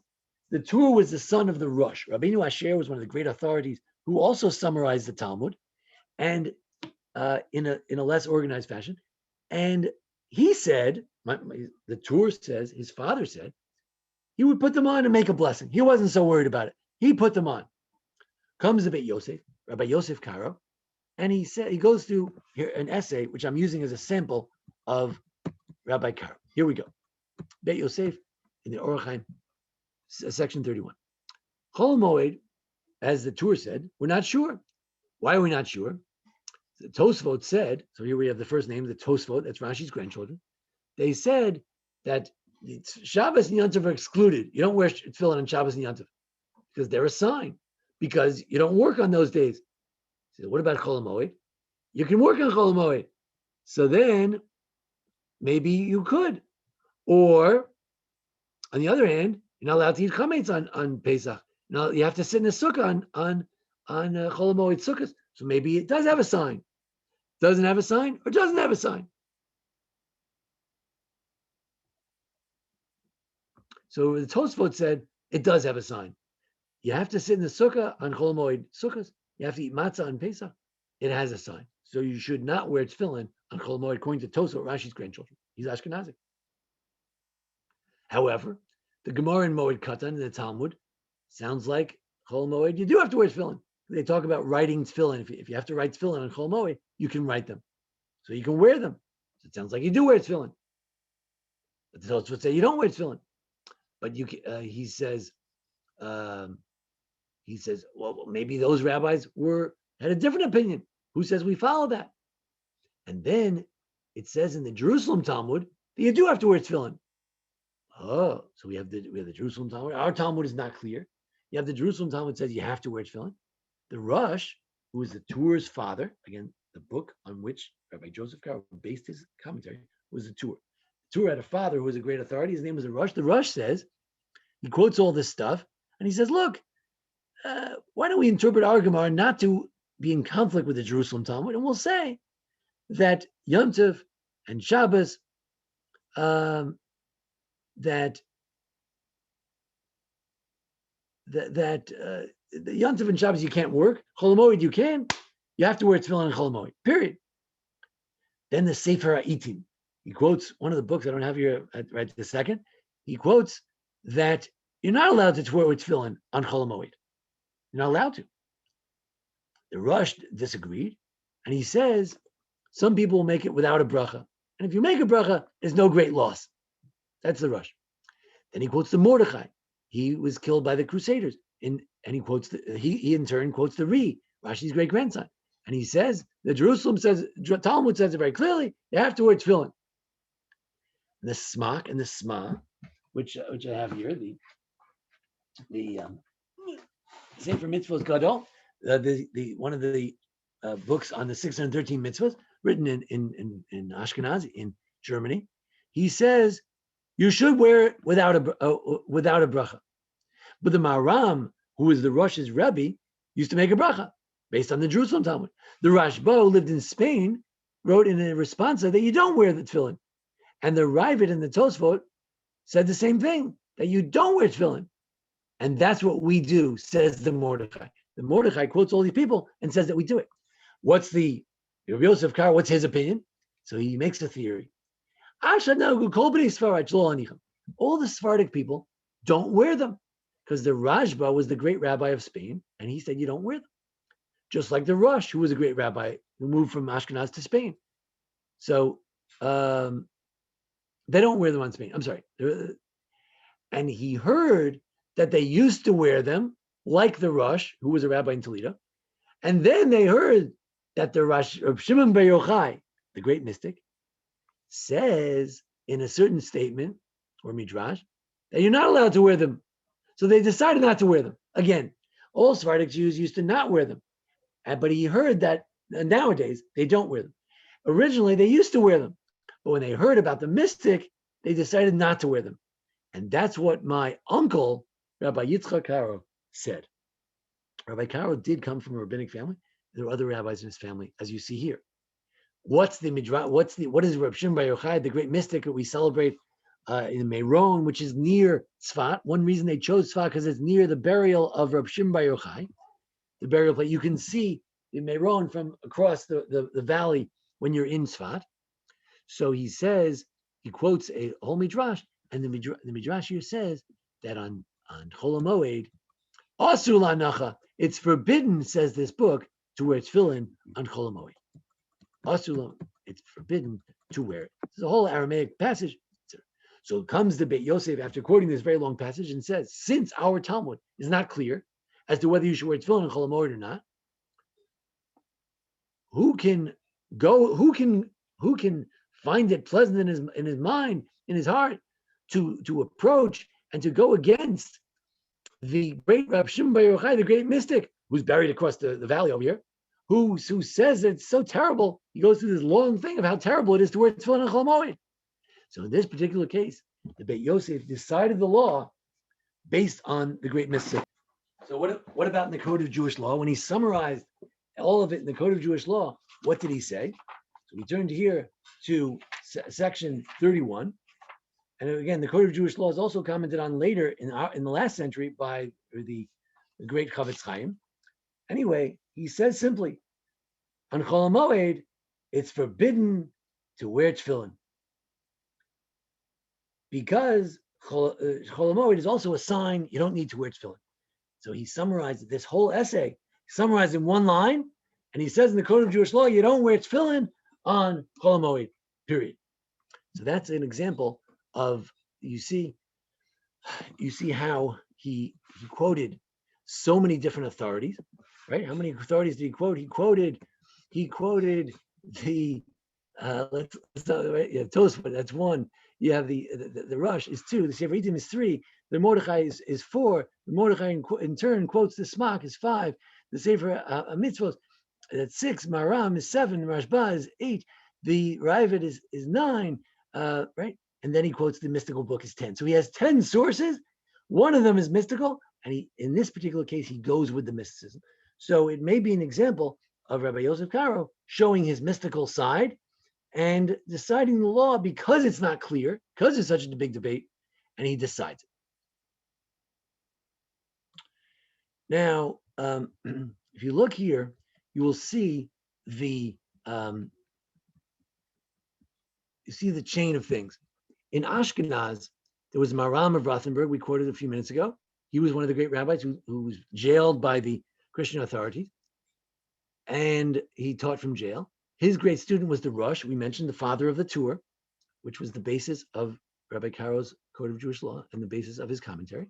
the tour was the son of the Rosh. Rabbeinu Asher was one of the great authorities who also summarized the Talmud, and in a less organized fashion. And he said, the tour says, his father said, he would put them on and make a blessing. He wasn't so worried about it. He put them on. Comes the Beit Yosef, Rabbi Yosef Karo, and he goes through here an essay, which I'm using as a sample of Rabbi Karo. Here we go. Beit Yosef in the Orach Chaim, section 31. Chol Hamoed, as the tour said, we're not sure. Why are we not sure? The Tosfot said, so here we have the first name, the Tosfot, that's Rashi's grandchildren. They said that Shabbos and Yom Tov are excluded. You don't wear tefillin on Shabbos and Yom Tov because they're a sign, because you don't work on those days. So what about Chol Hamoed? You can work on Chol Hamoed. So then maybe you could. Or on the other hand, you're not allowed to eat chametz on Pesach. Now you have to sit in a sukkah on Chol Hamoed sukkahs. So maybe it does have a sign. Doesn't have a sign or doesn't have a sign. So the Tosfot said it does have a sign. You have to sit in the sukkah on Chol Hamoed sukkahs. You have to eat matzah on Pesach. It has a sign. So you should not wear tefillin on Chol Hamoed, according to Tosfot, Rashi's grandchildren. He's Ashkenazi. However, the Gemara in Moed Katan in the Talmud sounds like Chol Moed, you do have to wear tefillin. They talk about writing tefillin. If you have to write tefillin on Chol Moed, you can write them. So you can wear them. So it sounds like you do wear tefillin. But the Tosfot say you don't wear tefillin. But he says, well, maybe those rabbis had a different opinion. Who says we follow that? And then it says in the Jerusalem Talmud that you do have to wear tefillin. Oh, so we have the Jerusalem Talmud. Our Talmud is not clear. You have the Jerusalem Talmud says you have to wear tefillin. The Rosh, who is the Torah's father, again, the book on which Rabbi Joseph Karo based his commentary, was the Torah. The Torah had a father who was a great authority. His name was the Rosh. The Rosh says, he quotes all this stuff, and he says, look, why don't we interpret our Gemara not to be in conflict with the Jerusalem Talmud, and we'll say that Yom Tov and Shabbos, that the Yom Tov and Shabbos you can't work. Chol Hamoed you can. You have to wear tefillin on Chol Hamoed. Period. Then the Sefer HYTKEN. He quotes one of the books I don't have here right this second. He quotes that you're not allowed to wear tefillin on Chol Hamoed. You're not allowed to. The Rosh disagreed, and he says some people will make it without a bracha, and if you make a bracha, there's no great loss. That's the Rosh. Then he quotes the Mordechai. He was killed by the Crusaders, and he quotes he in turn quotes the Ri, Rashi's great grandson, and he says the Talmud says it very clearly. You have to wear tefillin. The Smak and the Sma, which I have here, the Sefer Mitzvos Gadol, the one of the books on the 613 mitzvahs written in Ashkenaz in Germany. He says you should wear it without a bracha. But the Maram, who is the Rosh's Rabbi, used to make a bracha based on the Jerusalem Talmud. The Rashba, who lived in Spain, wrote in a responsa that you don't wear the tefillin. And the Ravid and the Tosfot said the same thing, that you don't wear tefillin. And that's what we do, says the Mordechai. The Mordechai quotes all these people and says that we do it. What's the Rabbi Yosef Karo, what's his opinion? So he makes a theory. All the Sephardic people don't wear them because the Rashba was the great rabbi of Spain, and he said you don't wear them. Just like the Rosh, who was a great rabbi who moved from Ashkenaz to Spain. So they don't wear them on Spain. I'm sorry. And he heard that they used to wear them, like the Rosh, who was a rabbi in Toledo. And then they heard that the Rosh, Shimon Bar Yochai, the great mystic, says in a certain statement, or midrash, that you're not allowed to wear them. So they decided not to wear them. Again, all Sephardic Jews used to not wear them. But he heard that nowadays they don't wear them. Originally, they used to wear them. But when they heard about the mystic, they decided not to wear them. And that's what my uncle, Rabbi Yitzchak Karo, said. Rabbi Karo did come from a rabbinic family. There are other rabbis in his family, as you see here. What is Reb Shimon Bar Yochai, the great mystic that we celebrate in Meron, which is near Tzefat? One reason they chose Tzefat because it's near the burial of Reb Shimon Bar Yochai, the burial place. You can see the Meron from across the valley when you're in Tzefat. So he says, he quotes a whole midrash, and the midrash here says that on Chol Hamoed, Asur la'anacha, it's forbidden, says this book, to wear tefillin on Chol Hamoed. Asur, it's forbidden to wear it. It's a whole Aramaic passage. So comes the Beit Yosef after quoting this very long passage and says, since our Talmud is not clear as to whether you should wear tefillin on Chol Hamoed or not, who can find it pleasant in his mind, in his heart, to approach and to go against the great Reb Shimon Bar Yochai, the great mystic, who's buried across the valley over here, who says that it's so terrible. He goes through this long thing of how terrible it is to wear tefillin on Chol Hamoed. So in this particular case, the Beit Yosef decided the law based on the great mystic. So what about in the Code of Jewish Law? When he summarized all of it in the Code of Jewish Law, what did he say? So we turned here to section 31. And again, the Code of Jewish Law is also commented on later in the last century by the great Chavetz Chaim. Anyway, he says simply, on Chol Hamoed, it's forbidden to wear tefillin. Because Chol Hamoed is also a sign you don't need to wear tefillin. So he summarized this whole essay, summarized in one line, and he says in the Code of Jewish Law, you don't wear tefillin on Chol HaMoed, period. So that's an example of, you see how he quoted so many different authorities, right? How many authorities did he quote? He quoted the Tosfot, that's one. You have the Rush is two. The Sefer Itim is three. The Mordechai is four. The Mordechai in turn quotes the Smach is five. The Sefer Mitzvot, that's six. Maram is seven. Rashba is eight. The Ravid is nine. Right, and then he quotes the mystical book is 10. So he has 10 sources. One of them is mystical, and in this particular case, he goes with the mysticism. So it may be an example of Rabbi Yosef Karo showing his mystical side and deciding the law because it's not clear, because it's such a big debate, and he decides it. Now, if you look here, you will see the chain of things. In Ashkenaz, there was Maram of Rothenburg, we quoted a few minutes ago. He was one of the great rabbis who was jailed by the Christian authorities, and he taught from jail. His great student was the Rosh, we mentioned, the father of the Torah, which was the basis of Rabbi Karo's Code of Jewish Law and the basis of his commentary.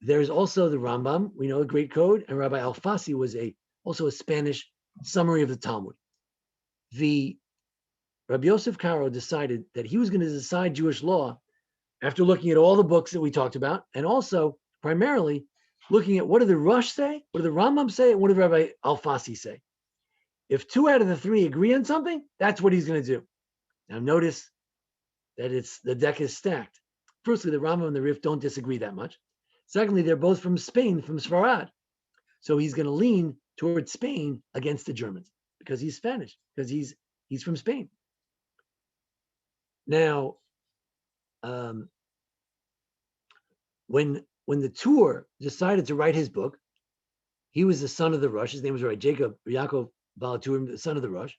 There's also the Rambam, we know, a great code, and Rabbi Alfasi was also a Spanish summary of the Talmud. Rabbi Yosef Karo decided that he was going to decide Jewish law after looking at all the books that we talked about, and also primarily looking at what do the Rosh say, what do the Rambam say, and what did Rabbi Alfasi say. If 2 out of the 3 agree on something, that's what he's going to do. Now notice that the deck is stacked. Firstly, the Rambam and the Rif don't disagree that much. Secondly, they're both from Spain, from Sfarad. So he's going to lean towards Spain against the Germans because he's Spanish, because he's from Spain. Now, when the Tur decided to write his book, he was the son of the Rosh. His name was Yaakov Balaturim, the son of the Rosh.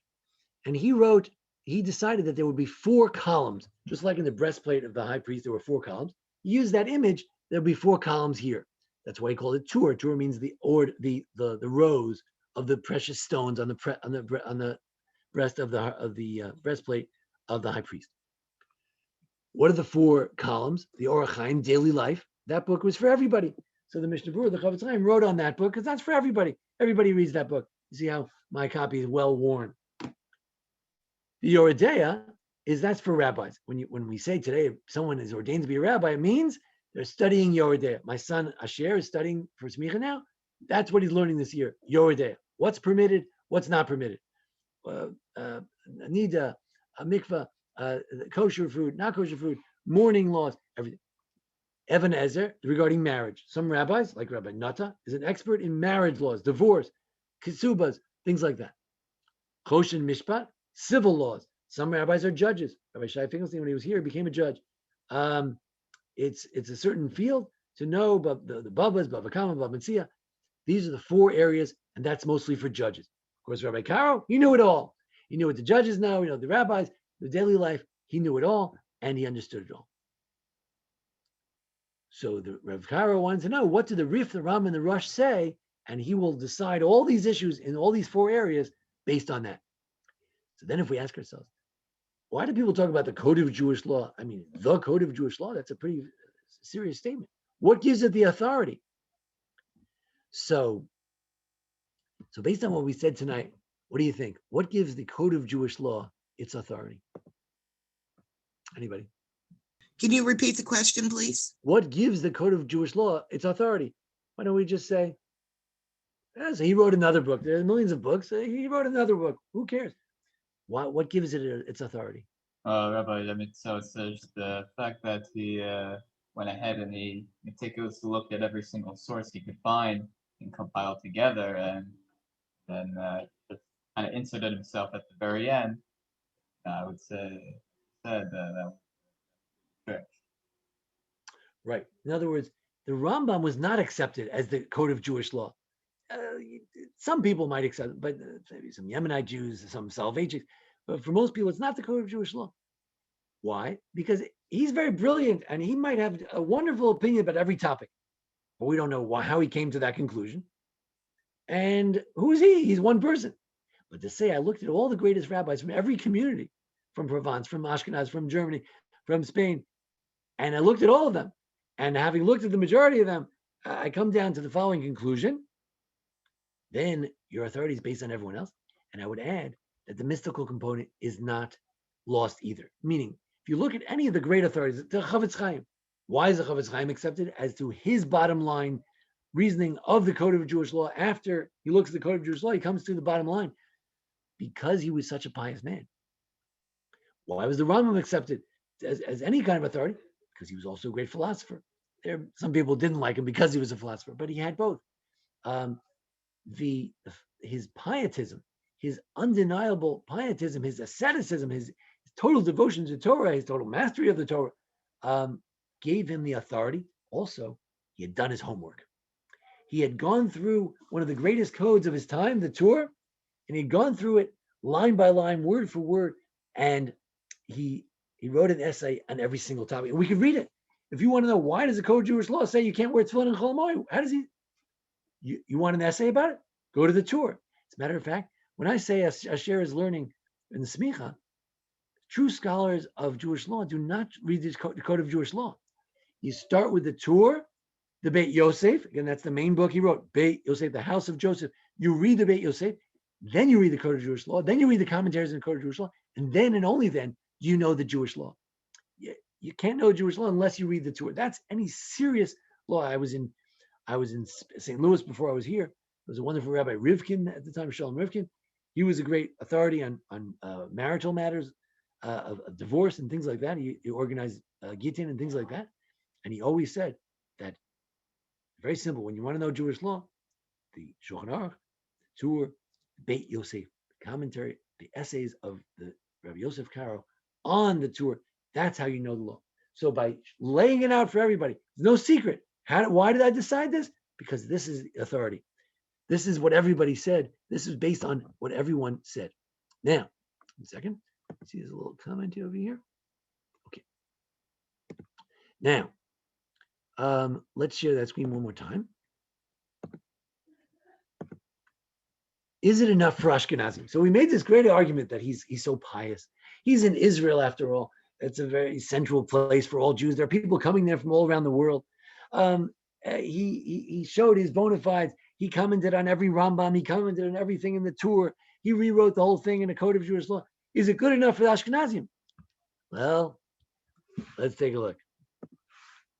And he decided that there would be 4 columns, just like in the breastplate of the high priest, there were 4 columns. He used that image, there'll be 4 columns here. That's why he called it Tur. Tur means the rows of the precious stones on the breast of the breastplate of the high priest. What are the 4 columns? The Orach Chaim, daily life. That book was for everybody. So the Mishnah Berurah, the Chavetz Chaim, wrote on that book because that's for everybody. Everybody reads that book. You see how my copy is well worn. The Yoredeya that's for rabbis. When we say today if someone is ordained to be a rabbi, it means they're studying Yoredeya. My son Asher is studying for Smicha now. That's what he's learning this year. Yoredeya. What's permitted? What's not permitted? Nida, a mikvah, kosher food, not kosher food, mourning laws, everything. Even Ezer regarding marriage. Some rabbis, like Rabbi Nata, is an expert in marriage laws, divorce, kesubas, things like that. Choshen Mishpat, civil laws. Some rabbis are judges. Rabbi Shai Finkelstein, when he was here, became a judge. It's a certain field to know the Babas, Bava Kama, Bava Metzia. These are the 4 areas, and that's mostly for judges. Of course, Rabbi Karo, he knew it all. He knew what the judges know, the rabbis, the daily life. He knew it all, and he understood it all. So the Rav Karo wanted to know, what do the Rif, the Ram, and the Rosh say? And he will decide all these issues in all these 4 areas based on that. So then if we ask ourselves, why do people talk about the Code of Jewish Law? I mean, the Code of Jewish Law, that's a pretty serious statement. What gives it the authority? So based on what we said tonight, what do you think? What gives the Code of Jewish Law its authority? Anybody? Can you repeat the question, please? What gives the Code of Jewish Law its authority? Why don't we just say, so he wrote another book. There are millions of books. He wrote another book. Who cares? What gives it its authority? Rabbi, so it's just the fact that he went ahead and he meticulously looked at every single source he could find and compiled together, and then just kind of inserted himself at the very end. I would say said that. Right. In other words, the Rambam was not accepted as the Code of Jewish Law. Some people might accept it, but maybe some Yemenite Jews, some Salvations. But for most people, it's not the Code of Jewish Law. Why? Because he's very brilliant and he might have a wonderful opinion about every topic. but we don't know how he came to that conclusion. And who is he? He's one person. But to say I looked at all the greatest rabbis from every community, from Provence, from Ashkenaz, from Germany, from Spain, and I looked at all of them, and having looked at the majority of them, I come down to the following conclusion. Then your authority is based on everyone else. And I would add that the mystical component is not lost either. Meaning, if you look at any of the great authorities, the Chavetz Chaim, why is the Chavetz Chaim accepted? As to his bottom line reasoning of the Code of Jewish Law. After he looks at the Code of Jewish Law, he comes to the bottom line. Because he was such a pious man. Why was the Rambam accepted as any kind of authority? Because he was also a great philosopher. Some people didn't like him because he was a philosopher, but he had both. His pietism, his undeniable pietism, his asceticism, his total devotion to Torah, his total mastery of the Torah, gave him the authority. Also, he had done his homework. He had gone through one of the greatest codes of his time, the Torah, and he'd gone through it line by line, word for word, and he wrote an essay on every single topic. And we could read it. If you want to know why does the Code of Jewish Law say you can't wear tefillin and chol hamoed, how does he? You want an essay about it? Go to the Torah. As a matter of fact, when I say Asher is learning in the Smicha, true scholars of Jewish law do not read the Code of Jewish Law. You start with the Torah, the Beit Yosef. Again, that's the main book he wrote, Beit Yosef, the house of Joseph. You read the Beit Yosef. Then you read the Code of Jewish Law. Then you read the commentaries in the Code of Jewish Law. And then and only then do you know the Jewish law. You can't know Jewish law unless you read the Torah. That's any serious law. I was in St. Louis before I was here. There was a wonderful Rabbi Rivkin at the time, Shalom Rivkin. He was a great authority on marital matters, of divorce and things like that. He organized Gittin and things like that. And he always said that, very simple, when you want to know Jewish law, the Shulchan Aruch, the Torah, Beit Yosef, the commentary, the essays of the Rabbi Yosef Karo on the Torah. That's how you know the law. So by laying it out for everybody, there's no secret. Why did I decide this? Because this is authority. This is what everybody said. This is based on what everyone said. Now, a second. See, there's a little comment over here. Okay. Now, let's share that screen one more time. Is it enough for Ashkenazim? So we made this great argument that he's so pious. He's in Israel, after all. It's a very central place for all Jews. There are people coming there from all around the world. He showed his bona fides. He commented on every Rambam. He commented on everything in the Torah. He rewrote the whole thing in the Code of Jewish Law. Is it good enough for the Ashkenazim? Well, let's take a look.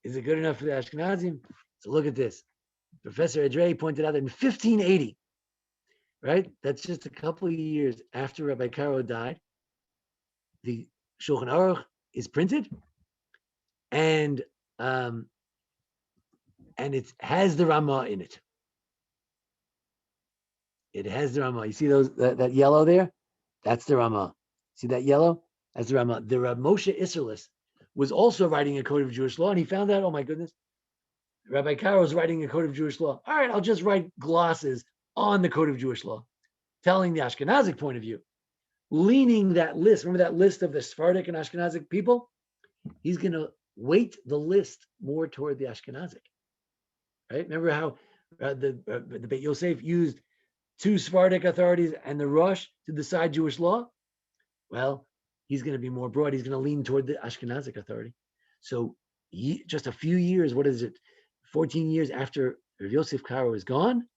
Is it good enough for the Ashkenazim? So look at this. Professor Edrei pointed out that in 1580, right? That's just a couple of years after Rabbi Karo died. The Shulchan Aruch is printed, and it has the Ramah in it. It has the Ramah. You see that yellow there? That's the Ramah. See that yellow? That's the Ramah. The Rav Moshe Isserles was also writing a Code of Jewish Law, and he found out, oh my goodness, Rabbi Karo is writing a Code of Jewish Law. All right, I'll just write glosses on the Code of Jewish Law, telling the Ashkenazic point of view, leaning that list. Remember that list of the Sephardic and Ashkenazic people? He's going to weight the list more toward the Ashkenazic. Right? Remember how the Beit Yosef used 2 Sephardic authorities and the Rosh to decide Jewish law? Well, he's going to be more broad. He's going to lean toward the Ashkenazic authority. So just a few years, 14 years after Rav Yosef Karo is gone,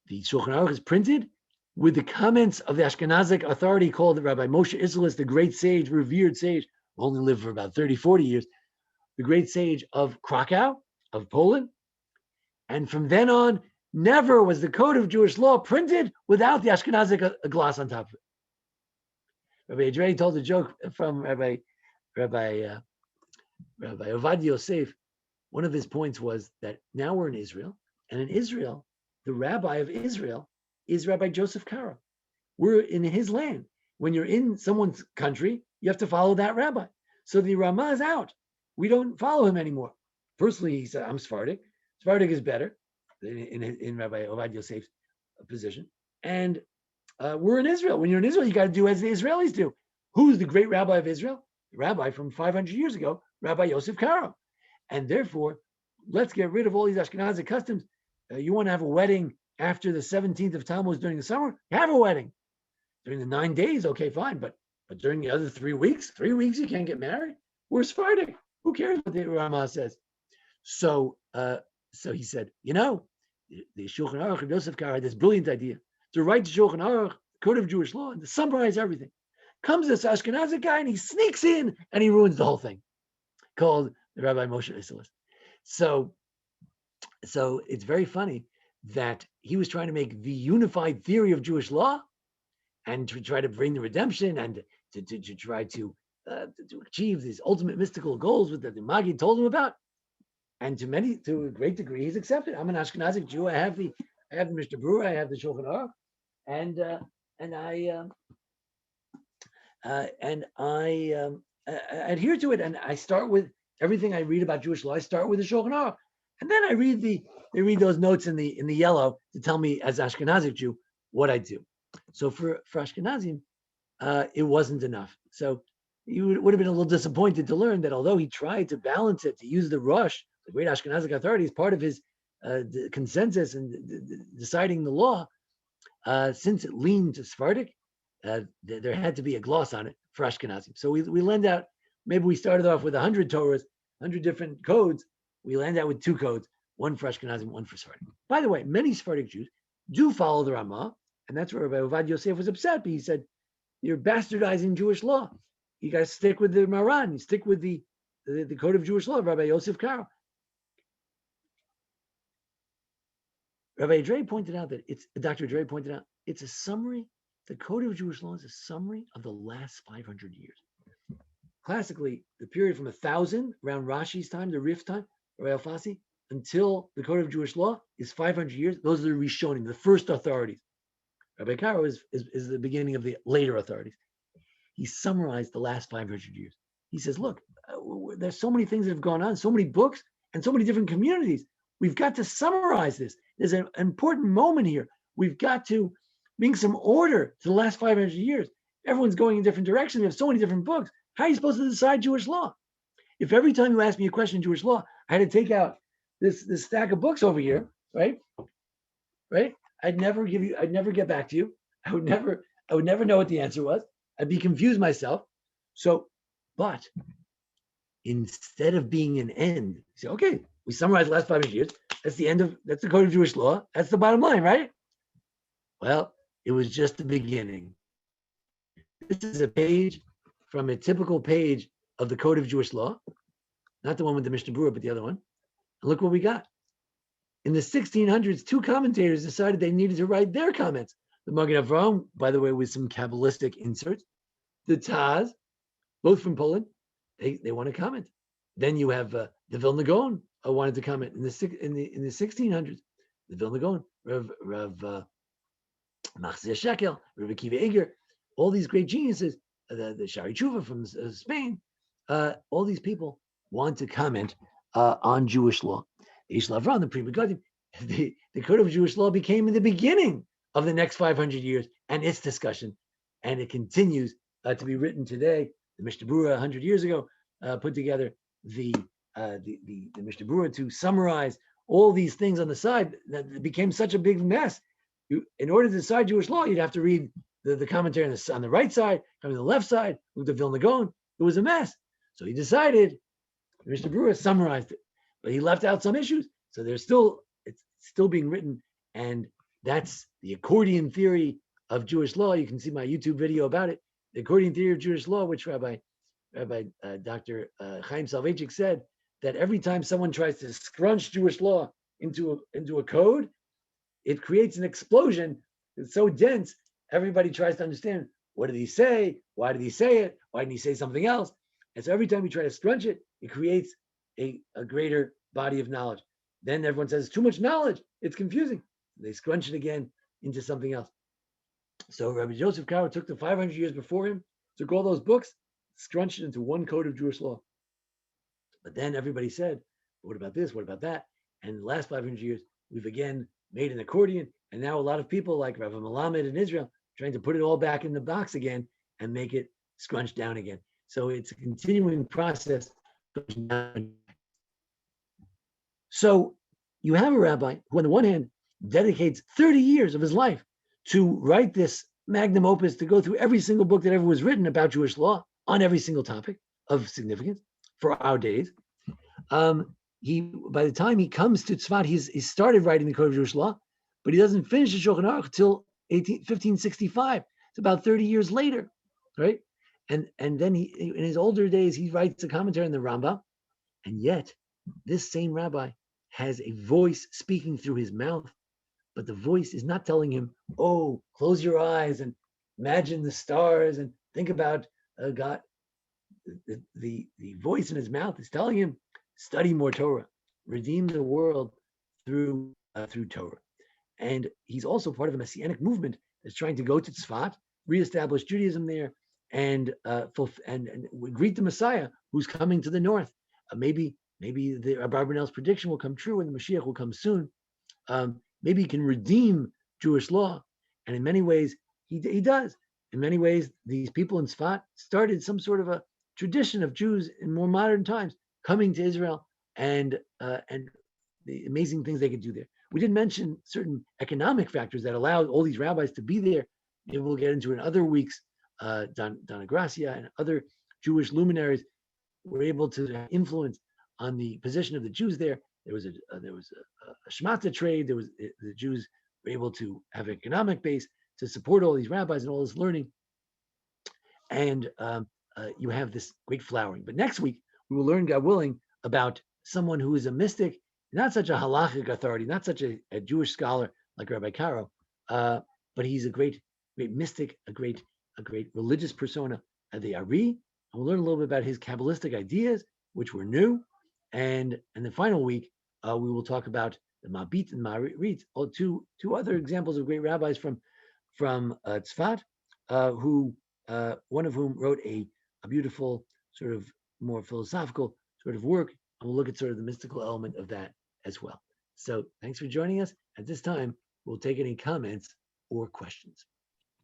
the Shulchan Aruch is printed with the comments of the Ashkenazic authority called Rabbi Moshe Isserles, the great sage, revered sage, who only lived for about 30, 40 years, the great sage of Krakow, of Poland. And from then on, never was the Code of Jewish Law printed without the Ashkenazic gloss on top of it. Rabbi Edrei told a joke from Rabbi Ovadia Yosef. One of his points was that now we're in Israel, and in Israel, the rabbi of Israel is Rabbi Joseph Karo. We're in his land. When you're in someone's country, you have to follow that rabbi. So the Ramah is out. We don't follow him anymore. Personally, he said, I'm Sephardic. Sephardic is better in Rabbi Ovadia Yosef's position. And we're in Israel. When you're in Israel, you got to do as the Israelis do. Who's the great rabbi of Israel? The rabbi from 500 years ago, Rabbi Yosef Karo. And therefore, let's get rid of all these Ashkenazi customs. You want to have a wedding after the 17th of Tammuz during the summer? Have a wedding. During the 9 days, okay, fine. But during the other 3 weeks, you can't get married. We're Sephardic. Who cares what the Rama says? So he said, the Shulchan Aruch of Yosef Karo had this brilliant idea to write the Shulchan Aruch, Code of Jewish Law, and to summarize everything. Comes this Ashkenazi guy and he sneaks in and he ruins the whole thing, called the Rabbi Moshe Isserles. So it's very funny that he was trying to make the unified theory of Jewish law and to try to bring the redemption and to try to achieve these ultimate mystical goals that the Magi told him about. And to a great degree, he's accepted. I'm an Ashkenazic Jew. I have the Mishnah Berurah, I have the Shulchan Aruch, and I adhere to it. And I start with everything I read about Jewish law. I start with the Shulchan Aruch, and then I read those notes in the yellow to tell me as Ashkenazic Jew what I do. So for Ashkenazim, it wasn't enough. So you would have been a little disappointed to learn that although he tried to balance it, to use the Rosh, the great Ashkenazic authority, as part of his the consensus and deciding the law, since it leaned to Sephardic, there had to be a gloss on it for Ashkenazim. So we lend out, maybe we started off with 100 Torahs, 100 different codes. We land out with 2 codes, one for Ashkenazim, one for Sephardic. By the way, many Sephardic Jews do follow the Ramah, and that's where Rabbi Ovadia Yosef was upset, but he said, you're bastardizing Jewish law. You got to stick with the Maran. You stick with the Code of Jewish Law of Rabbi Yosef Karo. Rabbi Dre pointed out that Dr. Dre pointed out, it's a summary. The Code of Jewish Law is a summary of the last 500 years. Classically, the period from 1000, around Rashi's time, the Rif time, Rabbi Alfasi, until the Code of Jewish Law is 500 years. Those are the Rishonim, the first authorities. Rabbi Karo is the beginning of the later authorities. He summarized the last 500 years. He says, look, there's so many things that have gone on, so many books, and so many different communities. We've got to summarize this. There's an important moment here. We've got to bring some order to the last 500 years. Everyone's going in different directions. We have so many different books. How are you supposed to decide Jewish law? If every time you ask me a question in Jewish law, I had to take out this stack of books over here, right? I'd never get back to you. I would never know what the answer was. I'd be confused myself. But instead of being an end, you say, okay, we summarize the last 500 years. That's the Code of Jewish Law. That's the bottom line, right? Well, it was just the beginning. This is a page from a typical page of the Code of Jewish Law, not the one with the Mishnah Berurah, but the other one. And look what we got. In the 1600s, 2 commentators decided they needed to write their comments. The Magen Avraham, by the way, with some Kabbalistic inserts. The Taz, both from Poland, they want to comment. Then you have the Vilna Gaon wanted to comment in the 1600s. The Vilna Gaon, Rav Machzir Shekel, Rav Akiva Eger, all these great geniuses, the Shari Tshuva from Spain, all these people want to comment on Jewish law. The Ish Lavran, the Pri Megadim, the Code of Jewish Law became in the beginning of the next 500 years and its discussion, and it continues to be written today. The Mishnah Berurah 100 years ago put together the Mishnah Berurah to summarize all these things on the side that it became such a big mess. In order to decide Jewish law, you'd have to read the commentary on the right side, on the left side, with the Vilna Gaon. It was a mess. So he decided, Mishnah Berurah summarized it, but he left out some issues. So it's still being written, and that's the accordion theory of Jewish law. You can see my YouTube video about it. The accordion theory of Jewish law, which Rabbi Dr. Chaim Soloveitchik said, that every time someone tries to scrunch Jewish law into a code, it creates an explosion. It's so dense, everybody tries to understand, what did he say? Why did he say it? Why didn't he say something else? And so every time you try to scrunch it, it creates a greater body of knowledge. Then everyone says, too much knowledge, it's confusing. They scrunch it again into something else. So Rabbi Joseph Karo took the 500 years before him, took all those books, scrunched it into one code of Jewish law. But then everybody said, what about this? What about that? And in the last 500 years, we've again made an accordion. And now a lot of people like Rav Malamed in Israel trying to put it all back in the box again and make it scrunched down again. So it's a continuing process. So you have a rabbi who, on the one hand, dedicates 30 years of his life to write this magnum opus, to go through every single book that ever was written about Jewish law on every single topic of significance for our days. By the time he comes to Tzefat, he started writing the Code of Jewish Law, but he doesn't finish the Shulchan Aruch until 1565. It's about 30 years later, right? And then in his older days, he writes a commentary on the Rambam, and yet this same rabbi has a voice speaking through his mouth, but the voice is not telling him, "Oh, close your eyes and imagine the stars and think about God." The voice in his mouth is telling him, study more Torah, redeem the world through Torah. And he's also part of a messianic movement that's trying to go to Tzefat, reestablish Judaism there, and greet the Messiah who's coming to the north. Maybe the Rabbi Brunel's prediction will come true, and the Mashiach will come soon. Maybe he can redeem Jewish law, and in many ways he does. In many ways, these people in Tzefat started some sort of a tradition of Jews in more modern times coming to Israel and the amazing things they could do there. We didn't mention certain economic factors that allowed all these rabbis to be there. Maybe we'll get into in other weeks. Donna Gracia and other Jewish luminaries were able to influence on the position of the Jews there. There was a shmata trade. The Jews were able to have an economic base to support all these rabbis and all this learning. And you have this great flowering. But next week, we will learn, God willing, about someone who is a mystic, not such a halachic authority, not such a Jewish scholar like Rabbi Karo, but he's a great mystic, a great religious persona, the Ari. And we'll learn a little bit about his Kabbalistic ideas, which were new. And in the final week, we will talk about the Mabit and Marit, two other examples of great rabbis from Tzefat, who one of whom wrote a beautiful sort of more philosophical sort of work, and we'll look at sort of the mystical element of that as well. So thanks for joining us. At this time, we'll take any comments or questions.